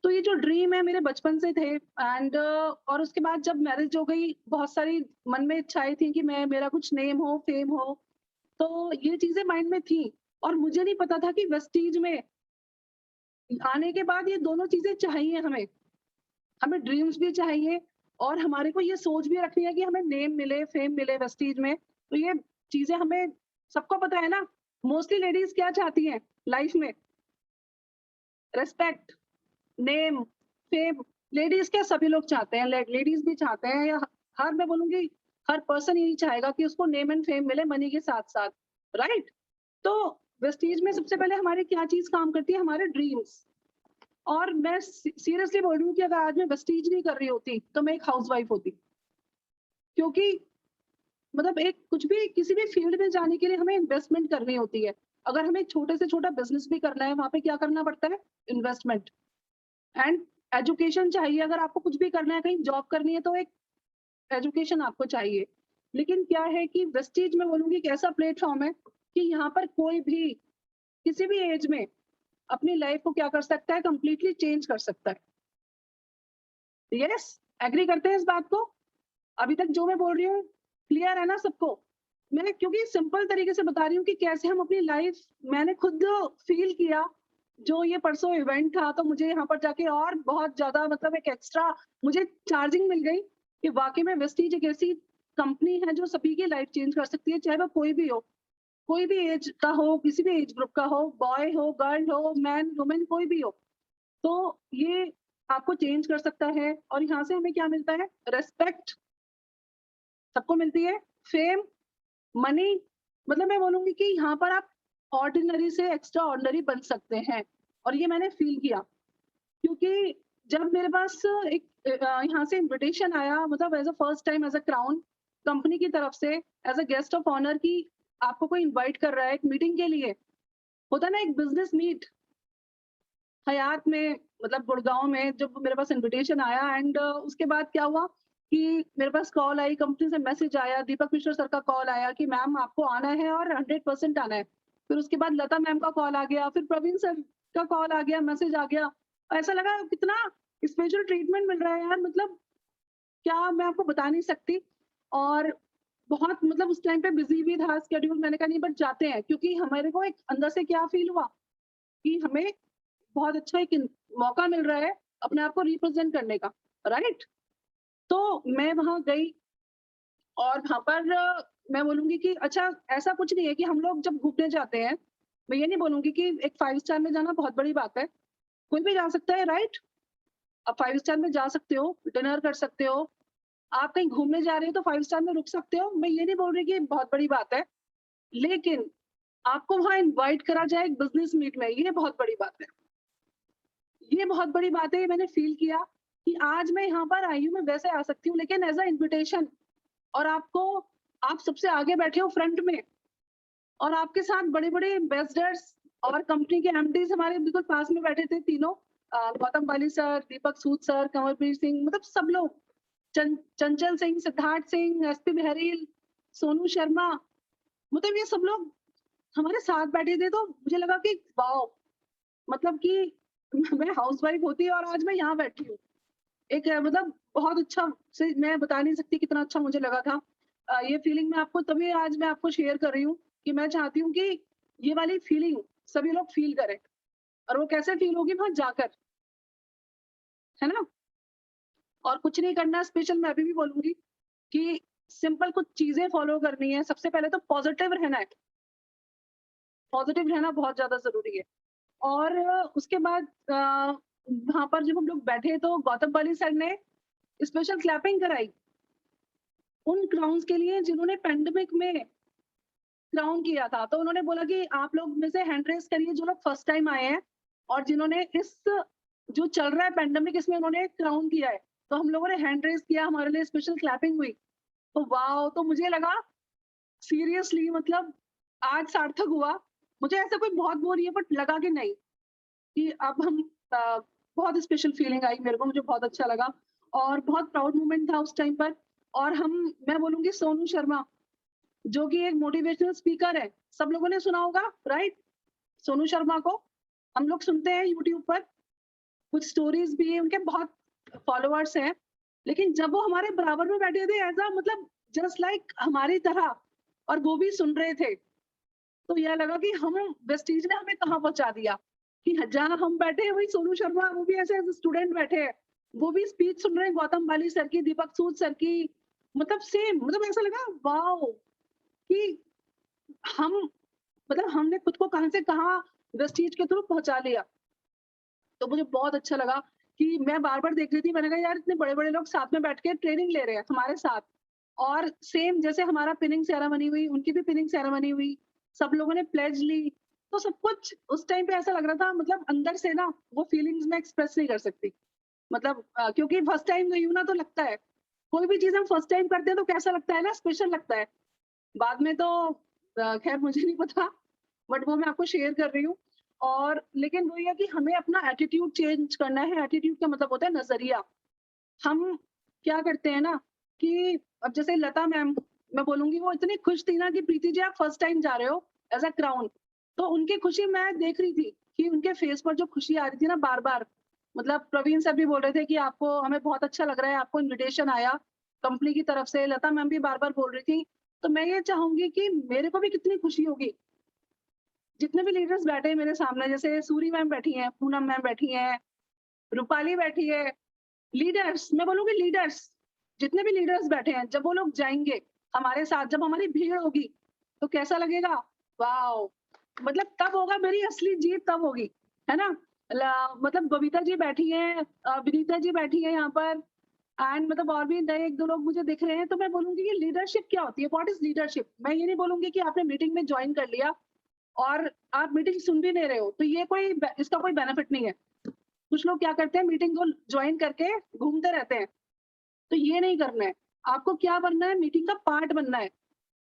Speaker 2: तो ये जो ड्रीम है मेरे बचपन से थे, एंड और उसके बाद जब मैरिज हो गई, बहुत सारी मन में इच्छाएँ थी कि मैं मेरा कुछ नेम हो, फेम हो, तो ये चीज़ें माइंड में थी, और मुझे नहीं पता था कि वेस्टीज में आने के बाद ये दोनों चीज़ें चाहिए हमें। हमें ड्रीम्स भी चाहिए, और हमारे को ये सोच भी रखनी है कि हमें नेम मिले, फेम मिले वेस्टीज में। तो ये चीज़ें हमें सबको पता है ना, मोस्टली लेडीज़ क्या चाहती हैं लाइफ में? Respect, name, fame. लेडीज़ क्या, सभी लोग चाहते हैं, लेडीज़ भी चाहते हैं, या हर मैं बोलूँगी हर पर्सन यही चाहेगा कि उसको नेम एंड फेम मिले मनी के साथ-साथ, राइट? तो वेस्टीज में सबसे पहले हमारी क्या चीज़ काम करती है? हमारे ड्रीम्स। और मैं सीरियसली बोल रही हूँ कि अगर आज मैं वेस्टीज नहीं कर रही होती, तो मैं एक हाउसवाइफ होती। क्योंकि मतलब एक कुछ भी किसी भी फील्ड में जाने के लिए हमें इन्वेस्टमेंट करनी होती है। अगर हमें छोटे से छोटा बिज़नेस भी करना है, वहाँ पे क्या करना पड़ता है? इन्वेस्टमेंट, एंड एजुकेशन चाहिए। अगर आपको कुछ भी करना है, कहीं जॉब करनी है, तो एक एजुकेशन आपको चाहिए। लेकिन क्या है कि वेस्टीज मैं बोलूँगी एक ऐसा प्लेटफ़ॉर्म है कि यहाँ पर कोई भी, किसी भी एज में अपनी लाइफ़ को क्या कर सकता है? कंप्लीटली चेंज कर सकता है। यस, एग्री करते हैं इस बात को? अभी तक जो मैं बोल रही हूँ, क्लियर है ना सबको? मैं क्योंकि सिंपल तरीके से बता रही हूँ कि कैसे हम अपनी लाइफ, मैंने खुद फ़ील किया, जो ये परसों इवेंट था, तो मुझे यहाँ पर जाके और बहुत ज़्यादा, मतलब एक एक्स्ट्रा मुझे चार्जिंग मिल गई कि वाक़ई में वेस्टीज एक ऐसी कंपनी है जो सभी की लाइफ चेंज कर सकती है, चाहे वो कोई भी हो। कोई भी एज का हो, किसी भी एज ग्रुप का हो, बॉय हो, गर्ल हो, मैन, वुमन, कोई भी हो। तो ये आपको चेंज कर सकता है, और यहाँ से हमें क्या मिलता है? रिस्पेक्ट सबको मिलती है, फेम, मनी। मतलब मैं बोलूँगी कि यहाँ पर आप ऑर्डिनरी से एक्स्ट्रा ऑर्डिनरी बन सकते हैं, और ये मैंने फ़ील किया। क्योंकि जब मेरे पास एक यहाँ से इन्विटेशन आया, मतलब as a first time as a crown company की तरफ से, as a guest of honour, कि आपको कोई इनवाइट कर रहा है एक मीटिंग के लिए। होता है ना एक बिज़नेस मीट, हयात में, मतलब गुड़गाँव में, जब मेरे पास इन्विटेशन आया, एंड उसके बाद क्या हुआ कि मेरे पास कॉल आई, कंपनी से मैसेज आया, दीपक मिश्रा सर का कॉल आया कि मैम आपको आना है और 100% आना है। फिर उसके बाद लता मैम का कॉल आ गया, फिर प्रवीण सर का कॉल आ गया, मैसेज आ गया। ऐसा लगा कितना स्पेशल ट्रीटमेंट मिल रहा है यार, मतलब क्या मैं आपको बता नहीं सकती। और बहुत, मतलब उस टाइम पे बिज़ी भी था शेड्यूल, मैंने कहा नहीं बट जाते हैं, क्योंकि हमारे को एक अंदर से क्या फ़ील हुआ कि हमें बहुत अच्छा एक मौका मिल रहा है अपने आप को रिप्रेजेंट करने का, राइट? तो मैं वहाँ गई, और वहाँ पर मैं बोलूँगी कि अच्छा, ऐसा कुछ नहीं है कि हम लोग जब घूमने जाते हैं, मैं ये नहीं बोलूँगी कि एक 5 स्टार में जाना बहुत बड़ी बात है। कोई भी जा सकता है, राइट? आप 5 स्टार में जा सकते हो, डिनर कर सकते हो, आप कहीं घूमने जा रहे हो तो 5 स्टार में रुक सकते हो। मैं ये नहीं बोल रही कि बहुत बड़ी बात है, लेकिन आपको वहाँ इनवाइट करा जाए एक बिज़नेस मीट में, ये बहुत बड़ी बात है। ये बहुत बड़ी बात है, ये मैंने फ़ील किया कि आज मैं यहाँ पर आई हूँ, मैं वैसे आ सकती हूँ, लेकिन एज़ अ इन्विटेशन, और आप सबसे आगे बैठे हो फ्रंट में, और आपके साथ बड़े-बड़े एम्बेसडर्स और कंपनी के एमडीज़ हमारे बिल्कुल पास में बैठे थे तीनों, गौतम बाली सर, दीपक सूद सर, कंवरप्रीत सिंह, मतलब सब लोग, चंचल सिंह, सिद्धार्थ सिंह, एसपी बहरील, सोनू शर्मा, मतलब ये सब लोग हमारे साथ बैठे थे, तो मुझे लगा कि वॉव! मतलब कि मैं हाउसवाइफ होती और आज मैं यहाँ बैठी हूँ। एक मतलब बहुत अच्छा से मैं बता नहीं सकती कितना अच्छा मुझे लगा था। ये फीलिंग मैं आपको तभी आज मैं आपको शेयर कर रही हूँ कि मैं चाहती हूँ कि ये वाली फीलिंग सभी लोग फ़ील करें और वो कैसे फ़ील होगी वहाँ जाकर, है ना? और कुछ नहीं करना स्पेशल मैं अभी भी बोलूँगी कि सिंपल कुछ चीज़ें फ़ॉलो करनी है। सबसे पहले तो पॉज़िटिव रहना है, पॉज़िटिव रहना बहुत ज़्यादा ज़रूरी है। और उसके बाद वहाँ पर जब हम लोग बैठे तो गौतम बाली सर ने स्पेशल क्लैपिंग कराई उन क्राउन्स के लिए जिन्होंने पैंडेमिक में क्राउन किया था। तो उन्होंने बोला कि आप लोग में से हैंड रेज़ करिए जो लोग फर्स्ट टाइम आए हैं और जिन्होंने इस जो चल रहा है पैंडेमिक इसमें उन्होंने क्राउन किया है। तो हम लोगों ने हैंड रेज़ किया, हमारे लिए स्पेशल क्लैपिंग हुई। तो वॉव! तो मुझे लगा सीरियसली मतलब आज सार्थक हुआ। मुझे ऐसा कोई बहुत वो नहीं है बट लगा कि नहीं कि अब हम अ, बहुत स्पेशल फीलिंग आई मेरे को, मुझे बहुत अच्छा लगा और बहुत प्राउड मोमेंट था उस टाइम पर। और हम मैं बोलूँगी सोनू शर्मा जो कि एक मोटिवेशनल स्पीकर है, सब लोगों ने सुना होगा राइट? सोनू शर्मा को हम लोग सुनते हैं यूट्यूब पर, कुछ स्टोरीज़ भी उनके बहुत फॉलोवर्स हैं। लेकिन जब वो हमारे बराबर में बैठे थे ऐसा मतलब जस्ट लाइक हमारी तरह और वो भी सुन रहे थे, तो यह लगा कि हम वेस्टीज ने हमें कहाँ पहुँचा दिया कि जहाँ हम बैठे हैं वही सोनू शर्मा वो भी ऐसे एज़ अ स्टूडेंट बैठे हैं। वो भी स्पीच सुन रहे हैं गौतम बाली सर की, दीपक सूद सर की, मतलब सेम मतलब ऐसा लगा वॉव! कि हम मतलब हमने खुद को कहाँ से कहाँ वेस्टीज के थ्रू पहुँचा लिया। तो मुझे बहुत अच्छा लगा कि मैं बार-बार देख रही थी, मैंने कहा यार इतने बड़े-बड़े लोग साथ में बैठ के ट्रेनिंग ले रहे हैं हमारे साथ। और सेम जैसे हमारा पिनिंग सेरेमनी हुई, उनकी भी पिनिंग सेरेमनी हुई, सब लोगों ने प्लेज ली, तो सब कुछ उस टाइम पे ऐसा लग रहा था मतलब अंदर से ना वो फीलिंग्स मैं एक्सप्रेस नहीं कर सकती। मतलब क्योंकि फर्स्ट टाइम गई हूँ ना तो लगता है, कोई भी चीज़ हम फर्स्ट टाइम करते हैं तो कैसा लगता है ना स्पेशल लगता है। बाद में तो खैर मुझे नहीं पता, बट वो मैं आपको शेयर कर रही हूँ। और लेकिन वही है कि हमें अपना एटीट्यूड चेंज करना है, एटीट्यूड का मतलब होता है नज़रिया। हम क्या करते हैं ना कि अब जैसे लता मैम, मैं बोलूँगी वो इतनी खुश थी ना कि प्रीति जी आप फर्स्ट टाइम जा रहे हो एज़ अ क्राउन। तो उनकी खुशी मैं देख रही थी कि उनके फेस पर जो खुशी आ रही थी ना बार-बार, मतलब प्रवीण सर भी बोल रहे थे कि आपको हमें बहुत अच्छा लग रहा है, आपको इन्विटेशन आया कंपनी की तरफ से, लता मैम भी बार-बार बोल रही थी। तो मैं ये चाहूँगी कि मेरे को भी कितनी खुशी होगी, जितने भी लीडर्स बैठे हैं मेरे सामने जैसे सूरी मैम बैठी हैं, पूनम मैम बैठी हैं, रूपाली बैठी है, लीडर्स मैं बोलूँगी लीडर्स, जितने भी लीडर्स बैठे हैं, जब वो लोग जाएँगे हमारे साथ, जब हमारी भीड़ होगी, तो कैसा लगेगा? वॉव! मतलब तब होगा मेरी असली जीत तब होगी, है ना? मतलब बबीता जी बैठी हैं, विनीता जी बैठी हैं यहाँ पर एंड मतलब और भी नए 1-2 लोग मुझे दिख रहे हैं, तो मैं बोलूँगी कि लीडरशिप क्या होती है? What is leadership? मैं ये नहीं बोलूँगी कि आपने मीटिंग में जॉइन कर लिया और आप मीटिंग सुन भी नहीं रहे हो, तो ये कोई इसका कोई बेनिफिट नहीं है। कुछ लोग क्या करते हैं मीटिंग को जॉइन करके घूमते रहते हैं, तो ये नहीं करना है। आपको क्या बनना है मीटिंग का पार्ट बनना है।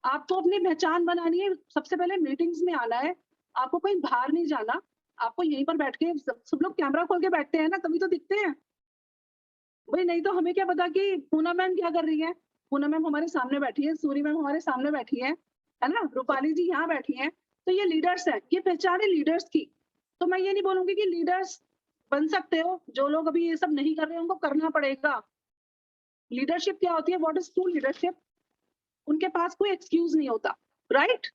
Speaker 2: आपको अपनी पहचान बनानी है, सबसे पहले मीटिंग्स में आना है, आपको कहीं बाहर नहीं जाना, आपको यहीं पर बैठ के सब सब लोग कैमरा खोल के बैठते हैं ना तभी तो दिखते हैं। भई नहीं तो हमें क्या पता कि पूनम मैम क्या कर रही हैं? पूनम मैम हमारे सामने बैठी है, सूरी मैम हमारे सामने बैठी है ना? रूपाली जी यहाँ बैठी हैं, तो ये लीडर्स हैं, ये पहचान है लीडर्स की। तो मैं ये नहीं बोलूँगी कि लीडर्स बन सकते हो, जो लोग अभी ये सब नहीं कर रहे हैं उनको करना पड़ेगा। लीडरशिप क्या होती है? What is true leadership? उनके पास कोई एक्सक्यूज़ नहीं होता, राइट?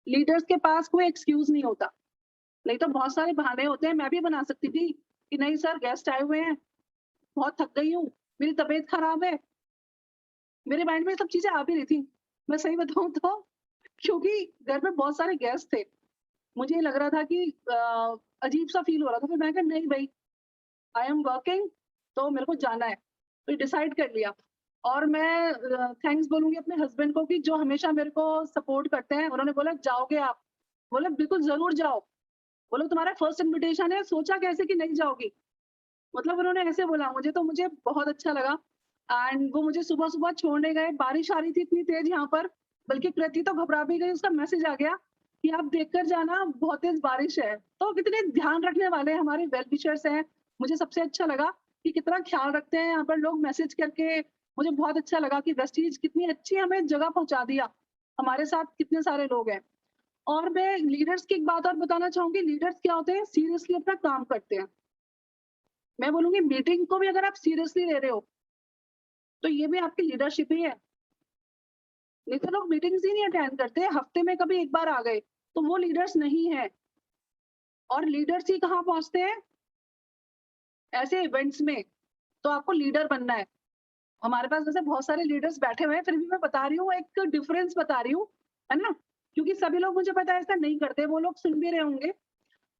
Speaker 2: लीडर्स के पास कोई एक्सक्यूज़ नहीं होता, नहीं तो बहुत सारे बहाने होते हैं। मैं भी बना सकती थी कि नहीं सर गेस्ट आए हुए हैं, बहुत थक गई हूँ, मेरी तबीयत खराब है। मेरे माइंड में ये सब चीज़ें आ भी रही थी। मैं सही बताऊँ तो क्योंकि घर में बहुत सारे गेस्ट थे। मुझे लग रहा था कि अजीब-सा फ़ील हो रहा था, फिर मैंने कहा नहीं भई, आई एम वर्किंग तो मेरे को जाना है। तो डिसाइड कर लिया और मैं थैंक्स बोलूँगी अपने हस्बैंड को कि जो हमेशा मेरे को सपोर्ट करते हैं। उन्होंने बोला जाओगे आप? बोला बिल्कुल ज़रूर जाओ। बोले तुम्हारा फर्स्ट इन्विटेशन है, सोचा कैसे कि नहीं जाओगी? मतलब उन्होंने ऐसे बोला मुझे तो मुझे बहुत अच्छा लगा एंड वो मुझे सुबह-सुबह छोड़ने गए, बारिश आ रही थी इतनी तेज़ यहाँ पर, बल्कि कृति तो घबरा भी गई, उसका मैसेज आ गया कि आप देखकर जाना बहुत तेज़ बारिश है। तो कितने ध्यान रखने वाले हमारे वेल विशर्स हैं। मुझे सबसे अच्छा लगा कि कितना ख्याल रखते हैं यहाँ पर लोग मैसेज करके, मुझे बहुत अच्छा लगा कि वेस्टीज कितनी अच्छी हमें जगह पहुँचा दिया। हमारे साथ कितने सारे लोग हैं। और मैं लीडर्स की एक बात और बताना चाहूंगी, लीडर्स क्या होते हैं, सीरियसली अपना काम करते हैं। मैं बोलूंगी मीटिंग को भी अगर आप सीरियसली ले रहे हो तो ये भी आपकी लीडरशिप ही है। नहीं तो लोग मीटिंग्स ही नहीं अटेंड करते, हफ्ते में कभी एक बार आ गए, तो वो लीडर्स नहीं है। और लीडर्स ही कहाँ पहुंचते हैं, ऐसे इवेंट्स में। तो आपको लीडर बनना है। हमारे पास वैसे बहुत सारे लीडर्स बैठे हुए हैं, फिर भी मैं बता रही हूँ, एक डिफरेंस बता रही हूँ, है ना? क्योंकि सभी लोग मुझे पता है ऐसा नहीं करते, वो लोग सुन भी रहे होंगे।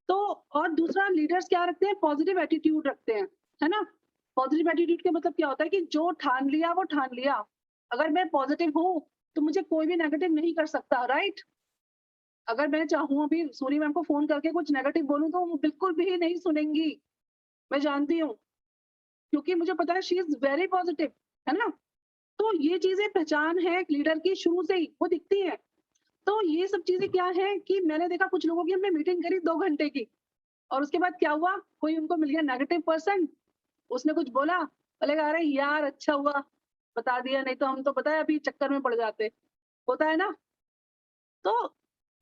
Speaker 2: तो और दूसरा, लीडर्स क्या रखते हैं, पॉजिटिव एटीट्यूड रखते हैं, है ना? पॉजिटिव एटीट्यूड का मतलब क्या होता है कि जो ठान लिया वो ठान लिया। अगर मैं पॉजिटिव हूँ तो मुझे कोई भी नेगेटिव नहीं कर सकता, राइट? अगर मैं चाहूँ अभी सोनी मैम को फोन करके कुछ नेगेटिव बोलूं तो वो बिल्कुल भी नहीं सुनेंगी, मैं जानती हूँ, क्योंकि मुझे पता है शी इज वेरी पॉजिटिव, है ना? तो ये चीजें पहचान है एक लीडर की, शुरू से ही वो दिखती है। तो ये सब चीजें क्या है कि मैंने देखा कुछ लोगों की, हमने मीटिंग करी 2 घंटे की, और उसके बाद क्या हुआ, कोई उनको मिल गया नेगेटिव पर्सन, उसने कुछ बोला, बोलेगा अरे यार अच्छा हुआ बता दिया, नहीं तो हम तो पता है अभी चक्कर में पड़ जाते, होता है ना? तो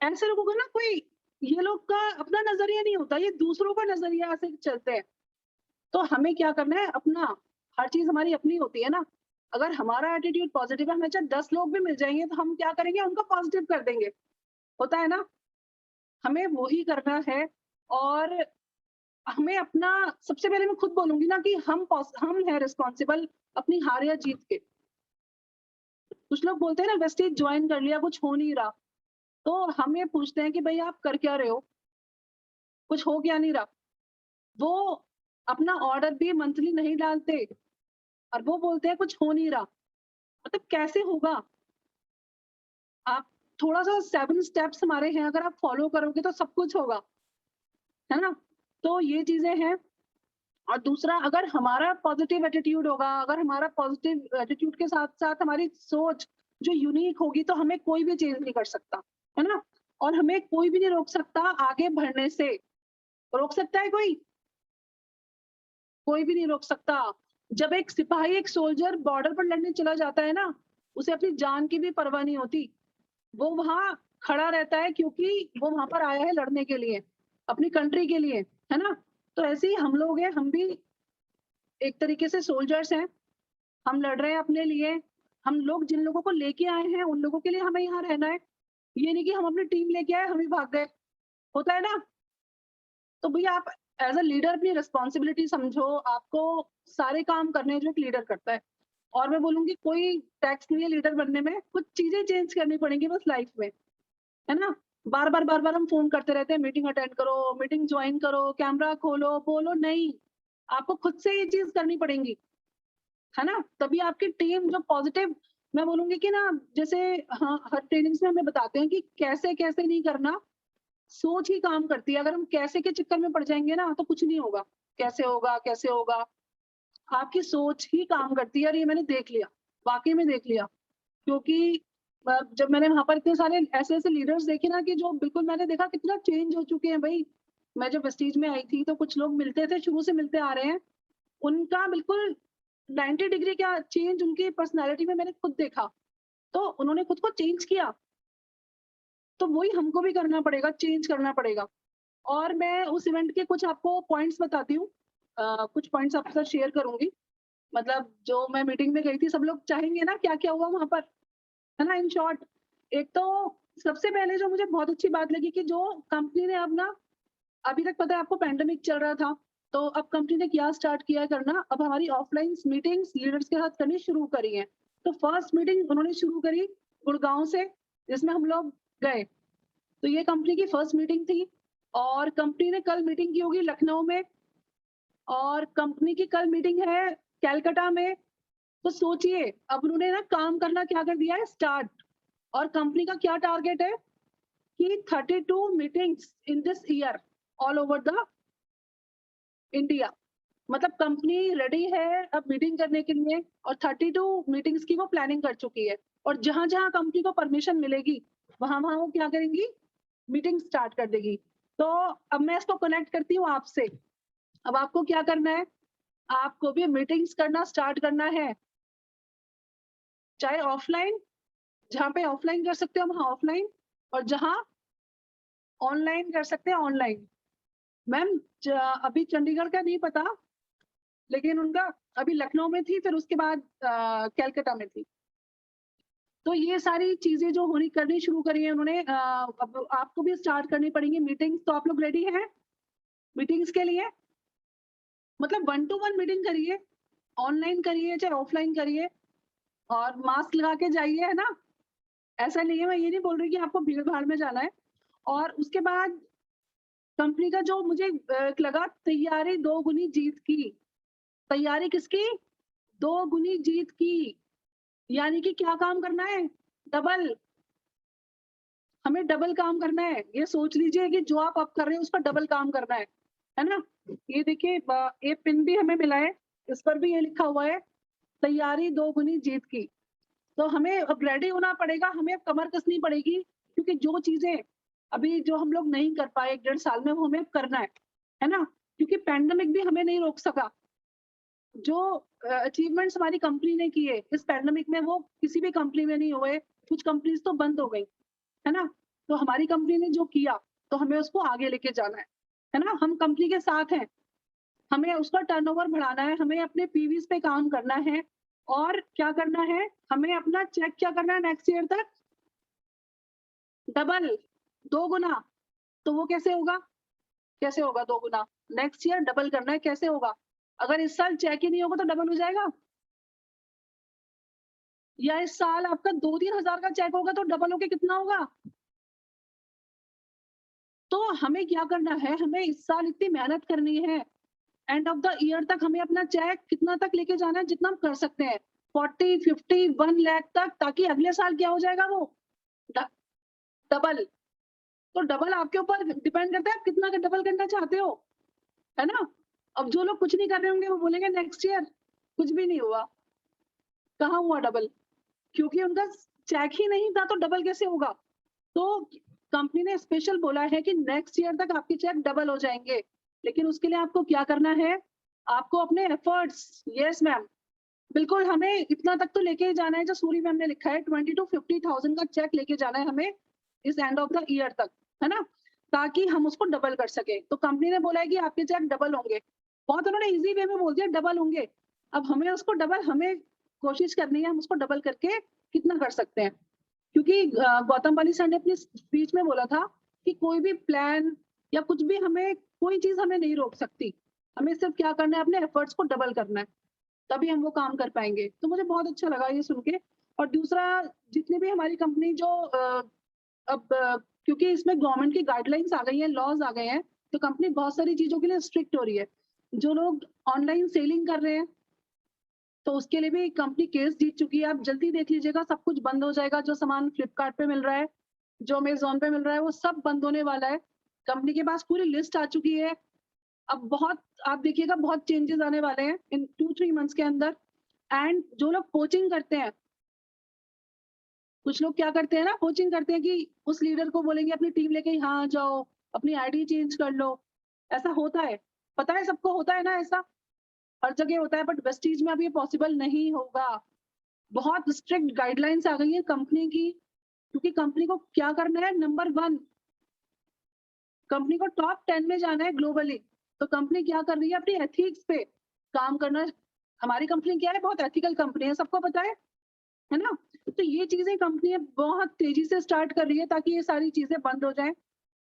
Speaker 2: ऐसे लोगों को ना कोई, ये लोग का अपना नजरिया नहीं होता, ये दूसरों का नजरिया से चलते हैं। तो हमें क्या करना है, अपना, हर चीज हमारी अपनी होती है ना। अगर हमारा एटीट्यूड पॉजिटिव है, हमें चाहे 10 लोग भी मिल जाएंगे तो हम क्या करेंगे, उनको पॉजिटिव कर देंगे, होता है ना? हमें वही करना है। और हमें अपना, सबसे पहले मैं खुद बोलूंगी ना कि हम है रिस्पॉन्सिबल अपनी हार या जीत के। कुछ लोग बोलते हैं ना वेस्टेज ज्वाइन कर लिया, कुछ हो नहीं रहा, तो हम ये पूछते हैं कि भाई आप कर क्या रहे हो, कुछ हो क्या नहीं रहा। वो अपना ऑर्डर भी मंथली नहीं डालते, और वो बोलते हैं कुछ हो नहीं रहा, मतलब कैसे होगा? आप थोड़ा सा 7 स्टेप्स हमारे हैं, अगर आप फॉलो करोगे तो सब कुछ होगा, है ना? तो ये चीजें हैं। और दूसरा, अगर हमारा पॉजिटिव एटीट्यूड होगा, अगर हमारा पॉजिटिव एटीट्यूड के साथ साथ हमारी सोच जो यूनिक होगी, तो हमें कोई भी चेंज नहीं कर सकता, है ना? और हमें कोई भी नहीं रोक सकता आगे बढ़ने से। रोक सकता है कोई? कोई भी नहीं रोक सकता। जब एक सिपाही, एक सोल्जर बॉर्डर पर लड़ने चला जाता है ना, उसे अपनी जान की भी परवाह नहीं होती। वो वहां खड़ा रहता है क्योंकि वो वहां पर आया है लड़ने के लिए, अपनी कंट्री के लिए, है ना? तो ऐसे ही हम लोग हैं, हम भी एक तरीके से सोल्जर्स हैं। हम लड़ रहे हैं अपने लिए। हम लोग जिन लोगों को लेके आए हैं उन लोगों के लिए हमें यहाँ रहना है। ये नहीं कि हम अपनी टीम लेके आए, हम ही भाग गए, होता है ना? तो भैया आप एज अ लीडर अपनी रिस्पॉन्सिबिलिटी समझो, आपको सारे काम करने हैं जो एक लीडर करता है। और मैं बोलूंगी कोई टैक्स नहीं है लीडर बनने में, कुछ चीजें चेंज करनी पड़ेंगी बस लाइफ में, है ना? बार बार हम फोन करते रहते हैं, मीटिंग अटेंड करो, मीटिंग ज्वाइन करो, कैमरा खोलो, बोलो नहीं। आपको खुद से ये चीज करनी पड़ेंगी, है ना? तभी आपकी टीम जो पॉजिटिव, मैं बोलूंगी कि ना, जैसे, हाँ, हर ट्रेनिंग्स में हमें बताते हैं कि कैसे कैसे नहीं करना, सोच ही काम करती है। अगर हम कैसे के चक्कर में पड़ जाएंगे ना तो कुछ नहीं होगा। कैसे होगा, कैसे होगा, आपकी सोच ही काम करती है, और ये मैंने देख लिया, वाकई में देख लिया। क्योंकि जब मैंने वहां पर इतने सारे ऐसे ऐसे लीडर्स देखे ना, कि जो बिल्कुल, मैंने देखा कितना चेंज हो चुके हैं भाई। मैं जब वेस्टीज में आई थी तो कुछ लोग मिलते थे, शुरू से मिलते आ रहे हैं, उनका बिल्कुल 90 डिग्री का चेंज उनकी पर्सनैलिटी में मैंने खुद देखा। तो उन्होंने खुद को चेंज किया, तो वही हमको भी करना पड़ेगा, चेंज करना पड़ेगा। और मैं उस इवेंट के कुछ आपको पॉइंट्स बताती हूँ। कुछ पॉइंट्स आपके साथ शेयर करूंगी। मतलब जो मैं मीटिंग में गई थी, सब लोग चाहेंगे ना क्या क्या हुआ वहां पर, है ना? इन शॉर्ट, एक तो सबसे पहले जो मुझे बहुत अच्छी बात लगी कि जो कंपनी ने अब ना, अभी तक पता है आपको पैंडेमिक चल रहा था, तो अब कंपनी ने क्या स्टार्ट किया है करना, अब हमारी ऑफलाइन मीटिंग्स लीडर्स के साथ करनी शुरू करी है। तो फर्स्ट मीटिंग उन्होंने शुरू करी गुड़गांव से, जिसमें हम लोग गए। तो ये कंपनी की फर्स्ट मीटिंग थी। और कंपनी ने कल मीटिंग की होगी लखनऊ में, और कंपनी की कल मीटिंग है कैलकाटा में। तो सोचिए, अब उन्होंने ना काम करना क्या कर दिया है, स्टार्ट। और कंपनी का क्या टारगेट है कि 32 meetings in this year, all over the India. मतलब कंपनी रेडी है अब मीटिंग करने के लिए, और 32 मीटिंग्स की वो प्लानिंग कर चुकी है। और जहां जहां कंपनी को परमिशन मिलेगी, वहां वहां वो क्या करेंगी, मीटिंग स्टार्ट कर देगी। तो अब मैं इसको कनेक्ट करती हूँ आपसे। अब आपको क्या करना है, आपको भी मीटिंग्स करना स्टार्ट करना है, चाहे ऑफलाइन, जहाँ पे ऑफलाइन कर सकते हो वहां ऑफलाइन, और जहां ऑनलाइन कर सकते हैं, ऑनलाइन। मैम अभी चंडीगढ़ का नहीं पता, लेकिन उनका अभी लखनऊ में थी, फिर उसके बाद कलकत्ता में थी। तो ये सारी चीजें जो होनी करनी शुरू करी है उन्होंने, अब आपको भी स्टार्ट करनी पड़ेंगी मीटिंग्स। तो आप लोग रेडी हैं मीटिंग्स के लिए? मतलब 1 टू 1 मीटिंग करिए, ऑनलाइन करिए चाहे ऑफलाइन करिए, और मास्क लगा के जाइए, है ना? ऐसा नहीं है, मैं ये नहीं बोल रही कि आपको भीड़-भाड़ में जाना है। और उसके बाद कंपनी का जो मुझे लगा, तैयारी 2 गुनी जीत की। तैयारी किसकी? 2 गुनी जीत की। यानी कि क्या काम करना है? डबल। हमें डबल काम करना है। ये सोच लीजिए कि जो आप अब कर रहे हो उसका डबल काम करना है ना? ये देखिए ये पिन भी हमें मिला है, इस पर भी ये लिखा हुआ है, तैयारी 2 गुनी जीत की। तो हमें अब रेडी होना पड़ेगा, हमें अब कमर कसनी पड़ेगी, क्योंकि जो चीज़ें अभी जो हम लोग नहीं कर पाए 1 डेढ़ साल में, वो हमें अब करना है ना? क्योंकि पैंडेमिक भी हमें नहीं रोक सका। जो अचीवमेंट्स हमारी कंपनी ने किए इस पैंडेमिक में, वो किसी भी कंपनी में नहीं हुए। कुछ कंपनीज़ तो बंद हो गई, है ना? तो हमारी कंपनी ने जो किया, तो हमें उसको आगे लेके जाना है ना? हम कंपनी के साथ हैं, हमें उसका टर्नओवर बढ़ाना है, हमें अपने पीवीज़ पे काम करना है, और क्या करना है, हमें अपना चेक क्या करना है नेक्स्ट ईयर तक? डबल, 2 गुना। तो वो कैसे होगा? कैसे होगा 2 गुना? नेक्स्ट ईयर डबल करना है, कैसे होगा? अगर इस साल चेक ही नहीं होगा तो डबल हो जाएगा? या इस साल आपका 2-3 हज़ार का चेक होगा तो डबल होके कितना होगा? तो हमें क्या करना है, हमें इस साल इतनी मेहनत करनी है, एंड ऑफ द ईयर तक हमें अपना चेक कितना तक लेके जाना है, जितना हम कर सकते हैं, 40, 50, 1 लाख तक, ताकि अगले साल क्या हो जाएगा वो? ड डबल। तो डबल आपके ऊपर डिपेंड करता है, आप कितना का डबल करना चाहते हो, है ना? अब जो लोग कुछ नहीं कर रहे होंगे वो बोलेंगे नेक्स्ट ईयर कुछ भी नहीं हुआ। कहाँ हुआ डबल? क्योंकि उनका चेक ही नहीं था, तो डबल कैसे होगा? तो कंपनी ने स्पेशल बोला है कि नेक्स्ट ईयर तक आपके चेक डबल हो जाएँगे। लेकिन उसके लिए आपको क्या करना है? आपको अपने एफर्ट्स, यस मैम, बिल्कुल हमें इतना तक तो लेके ही जाना है, जो सूरी मैम ने लिखा है 20 टू 50,000 का चेक लेके जाना है हमें इस एंड ऑफ द ईयर तक, है ना? ताकि हम उसको डबल कर सकें। तो कंपनी ने बोला है कि आपके चेक डबल होंगे। बहुत उन्होंने ईज़ी वे में बोल दिया डबल होंगे। अब हमें उसको डबल, हमें कोशिश करनी है हम उसको डबल करके कितना कर सकते हैं। क्योंकि गौतम वाली सर ने अपनी स्पीच में बोला था कि कोई भी प्लान या कुछ भी, हमें कोई चीज़ हमें नहीं रोक सकती। हमें सिर्फ क्या करना है, अपने एफर्ट्स को डबल करना है, तभी हम वो काम कर पाएँगे। तो मुझे बहुत अच्छा लगा ये सुन के। और दूसरा, जितनी भी हमारी कंपनी जो अब क्योंकि इसमें गवर्नमेंट की गाइडलाइंस आ गई हैं, लॉज़ आ गए हैं, तो कंपनी बहुत सारी चीज़ों के लिए स्ट्रिक्ट हो रही है। जो लोग ऑनलाइन सेलिंग कर रहे हैं, तो उसके लिए भी कंपनी केस जीत चुकी है। आप जल्दी देख लीजिएगा, सब कुछ बंद हो जाएगा। जो सामान फ्लिपकार्ट पे मिल रहा है, जो अमेज़न पे मिल रहा है, वो सब बंद होने वाला है। कंपनी के पास पूरी लिस्ट आ चुकी है। अब बहुत, आप देखिएगा, बहुत चेंजेस आने वाले हैं इन 2-3 मंथ्स के अंदर। एंड जो लोग कोचिंग करते हैं, कुछ लोग क्या करते हैं ना, कोचिंग करते हैं कि उस लीडर को बोलेंगे अपनी टीम लेके यहाँ आ जाओ, अपनी आईडी चेंज कर लो। ऐसा होता है, पता है सबको, होता है ना ऐसा? हर जगह होता है, बट वेस्टीज में अब ये पॉसिबल नहीं होगा। बहुत स्ट्रिक्ट गाइडलाइंस आ गई है कंपनी की, क्योंकि कंपनी को क्या करना है, नंबर 1, कंपनी को टॉप 10 में जाना है ग्लोबली। तो कंपनी क्या कर रही है, अपनी एथिक्स पे काम करना। हमारी कंपनी क्या है, बहुत एथिकल कंपनी है, सबको पता है ना? तो ये चीजें कंपनी बहुत तेजी से स्टार्ट कर रही है, ताकि ये सारी चीजें बंद हो जाएं।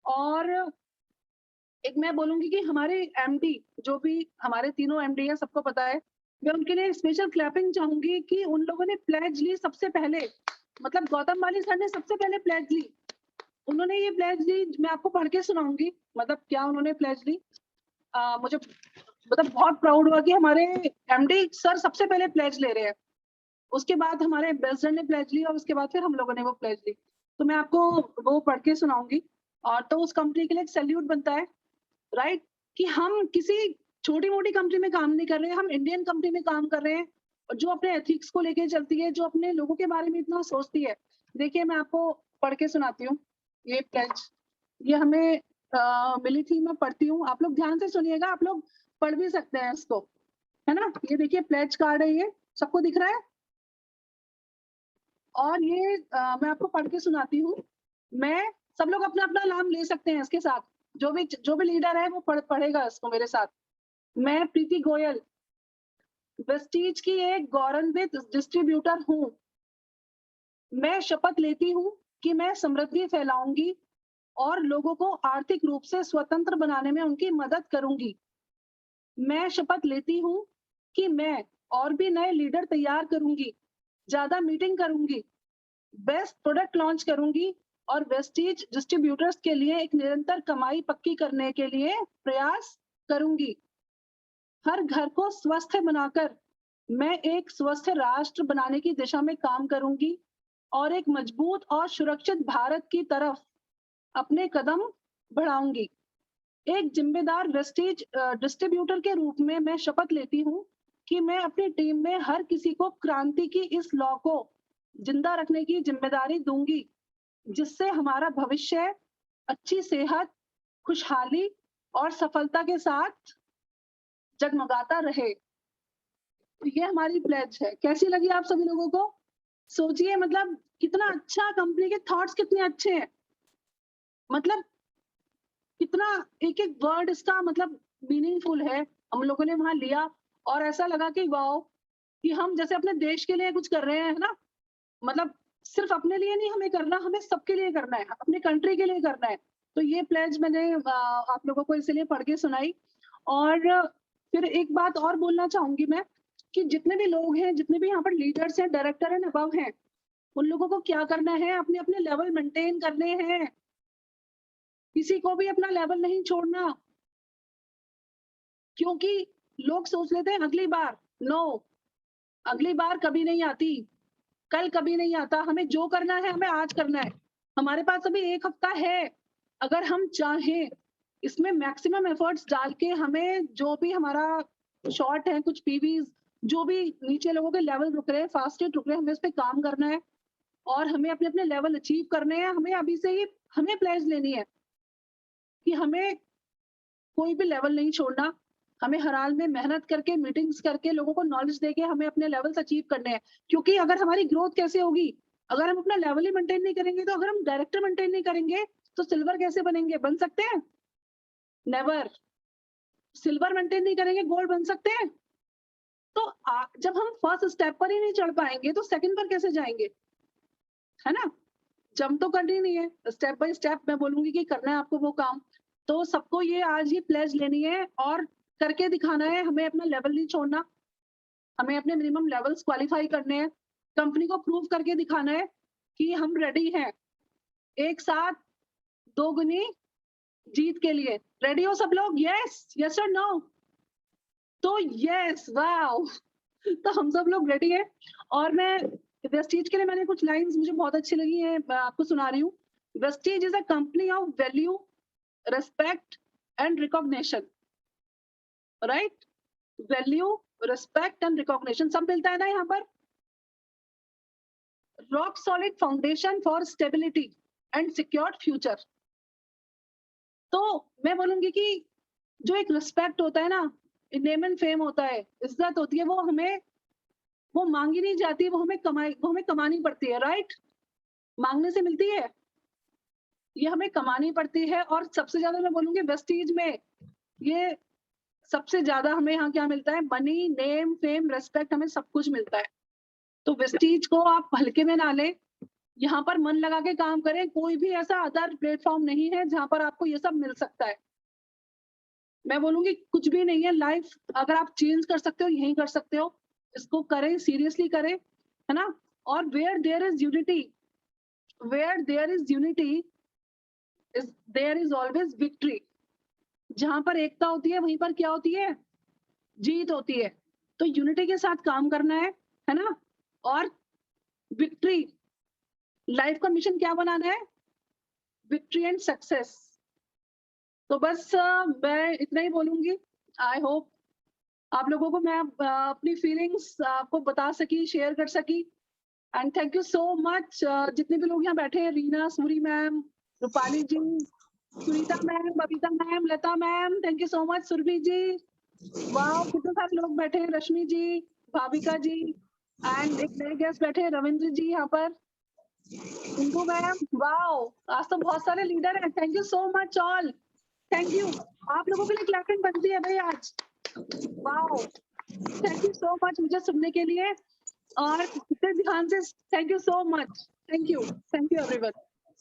Speaker 2: और एक मैं बोलूँगी कि हमारे एमडी, जो भी हमारे तीनों एमडी हैं, सबको पता है। मैं उनके लिए स्पेशल क्लैपिंग चाहूँगी कि उन लोगों ने प्लेज ली सबसे पहले। मतलब गौतम वाली सर ने सबसे पहले प्लेज ली। उन्होंने ये प्लेज ली, मैं आपको पढ़ के सुनाऊँगी, मतलब क्या उन्होंने प्लेज ली। मुझे मतलब बहुत प्राउड हुआ कि हमारे एमडी सर सबसे पहले प्लेज ले रहे हैं। उसके बाद हमारे एम्बेसडर ने प्लेज ली, और उसके बाद फिर हम लोगों ने वो प्लेज ली। तो मैं आपको वो पढ़ के सुनाऊँगी। और तो उस कंपनी के लिए एक सैल्यूट बनता है, राइट? कि हम किसी छोटी-मोटी कंपनी में काम नहीं कर रहे हैं, हम इंडियन कंपनी में काम कर रहे हैं, और जो अपने एथिक्स को लेके चलती है, जो अपने लोगों के बारे में इतना सोचती है। देखिए, मैं आपको पढ़ के सुनाती हूँ, ये प्लेज, ये हमें मिली थी, मैं पढ़ती हूँ, आप लोग ध्यान से सुनिएगा, आप लोग पढ़ भी सकते हैं इसको, है ना? ये देखिए प्लेज कार्ड है ये, सबको दिख रहा है? और ये मैं आपको पढ़ के सुनाती हूँ। मैं सब लोग अपना अपना नाम ले सकते हैं इसके साथ, जो भी लीडर है वो पढ़ेगा इसको मेरे साथ। मैं प्रीति गोयल वेस्टीज की एक गौरवान्वित डिस्ट्रीब्यूटर हूँ। मैं शपथ लेती हूँ कि मैं समृद्धि फैलाऊंगी और लोगों को आर्थिक रूप से स्वतंत्र बनाने में उनकी मदद करूंगी। मैं शपथ लेती हूँ कि मैं और भी नए लीडर तैयार करूंगी, ज्यादा मीटिंग करूंगी, बेस्ट प्रोडक्ट लॉन्च करूंगी और वेस्टीज डिस्ट्रीब्यूटर्स के लिए एक निरंतर कमाई पक्की करने के लिए प्रयास करूंगी। हर घर को स्वस्थ बनाकर मैं एक स्वस्थ राष्ट्र बनाने की दिशा में काम करूंगी और एक मजबूत और सुरक्षित भारत की तरफ अपने कदम बढ़ाऊंगी। एक जिम्मेदार वेस्टीज डिस्ट्रीब्यूटर के रूप में मैं शपथ लेती हूँ कि मैं अपनी टीम में हर किसी को क्रांति की इस लौ को जिंदा रखने की जिम्मेदारी दूंगी, जिससे हमारा भविष्य अच्छी सेहत, खुशहाली और सफलता के साथ जगमगाता रहे। तो ये हमारी प्लेज है। कैसी लगी आप सभी लोगों को? सोचिए, मतलब कितना अच्छा, कंपनी के थॉट्स कितने अच्छे हैं, मतलब कितना एक एक वर्ड इसका मतलब मीनिंगफुल है। हम लोगों ने वहां लिया और ऐसा लगा कि वाओ, कि हम जैसे अपने देश के लिए कुछ कर रहे हैं, है ना। मतलब सिर्फ अपने लिए नहीं हमें करना, हमें सबके लिए करना है, अपने कंट्री के लिए करना है। तो ये प्लेज मैंने आप लोगों को इसलिए पढ़ के सुनाई। और फिर एक बात और बोलना चाहूंगी मैं, कि जितने भी लोग हैं, जितने भी यहाँ पर लीडर्स हैं, डायरेक्टर एंड अबव हैं, उन लोगों को क्या करना है, अपने अपने लेवल मेंटेन करने हैं। किसी को भी अपना लेवल नहीं छोड़ना, क्योंकि लोग सोच लेते हैं अगली बार। नो, अगली बार कभी नहीं आती, कल कभी नहीं आता। हमें जो करना है हमें आज करना है। हमारे पास अभी 1 हफ्ता है। अगर हम चाहें इसमें मैक्सिमम एफर्ट्स डाल के, हमें जो भी हमारा शॉर्ट है, कुछ पीवीज, जो भी नीचे लोगों के लेवल रुक रहे हैं, फास्टेस्ट रुक रहे हैं, हमें इस पे काम करना है और हमें अपने अपने लेवल अचीव करने हैं। हमें अभी से ही हमें प्लेज लेनी है कि हमें कोई भी लेवल नहीं छोड़ना। हमें हर हाल में मेहनत करके, मीटिंग्स करके, लोगों को नॉलेज देके हमें अपने लेवल्स अचीव करने हैं। क्योंकि अगर हमारी ग्रोथ कैसे होगी, अगर हम अपना लेवल ही मेंटेन नहीं करेंगे, तो अगर हम डायरेक्टर मेंटेन नहीं करेंगे तो सिल्वर कैसे बनेंगे? बन सकते हैं? नेवर। सिल्वर मेंटेन नहीं करेंगे, गोल्ड बन सकते हैं? तो जब हम फर्स्ट स्टेप पर ही नहीं चढ़ पाएंगे तो सेकंड पर कैसे जाएंगे, है ना। जंप तो करनी नहीं है, स्टेप बाय स्टेप मैं बोलूंगी कि करना है आपको वो काम। तो सबको ये आज ही प्लेज लेनी है और करके दिखाना है। हमें अपना लेवल नहीं छोड़ना, हमें अपने मिनिमम लेवल्स क्वालिफाई करने हैं, कंपनी को प्रूव करके दिखाना है कि हम रेडी हैं एक साथ दोगुनी जीत के लिए। रेडी हो सब लोग? यस, यस और नो? तो यस, वाओ। तो हम सब लोग रेडी है। और मैं वेस्टीज के लिए, मैंने कुछ लाइंस मुझे बहुत अच्छी लगी है, मैं आपको सुना रही हूँ। Vestige is a company of value, respect and recognition. Right, value, respect and recognition सब मिलता है ना यहाँ पर। Rock solid foundation for stability and secure future. तो मैं बोलूंगी कि जो एक रिस्पेक्ट होता है ना, नेम एंड फेम होता है, इज्जत होती है, वो मांगी नहीं जाती, वो हमें कमानी पड़ती है। राइट, मांगने से मिलती है, ये हमें कमानी पड़ती है। और सबसे ज्यादा मैं बोलूंगी वेस्टीज में ये सबसे ज्यादा हमें यहाँ क्या मिलता है? मनी, नेम, फेम, रेस्पेक्ट, हमें सब कुछ मिलता है। तो वेस्टीज को आप हल्के में ना लें, यहाँ पर मन लगा के काम करें। कोई भी ऐसा अदर प्लेटफॉर्म नहीं है जहां पर आपको ये सब मिल सकता है। मैं बोलूंगी कुछ भी नहीं है। लाइफ अगर आप चेंज कर सकते हो, यही कर सकते हो। इसको करें, सीरियसली करें, है ना। और where there is unity, where there is unity is there is always victory. जहां पर एकता होती है वहीं पर क्या होती है? जीत होती है। तो यूनिटी के साथ काम करना है ना। और विक्ट्री, लाइफ का मिशन क्या बनाना है? Victory and success. तो बस मैं इतना ही बोलूंगी। आई होप आप लोगों को मैं अपनी फीलिंग्स आपको बता सकी, शेयर कर सकी। And thank you so much जितने भी लोग यहाँ बैठे हैं, Reena, Suri ma'am, Rupali ji, Sunita ma'am, Babita ma'am, Lata ma'am, thank you so much, Surabhi ji, वाह कितने सारे लोग बैठे हैं, रश्मि जी, भाविका जी, एंड एक नए गेस्ट बैठे हैं, रविंद्र जी यहाँ पर। इंदु मैम, वाओ, आज तो बहुत सारे लीडर हैं। Thank you so much all, thank you. आप लोगों के लिए क्लैपिंग बनती है भाई आज। Wow, thank you so much मुझे सुनने के लिए और इतने ध्यान से। Thank you so much, thank you everyone.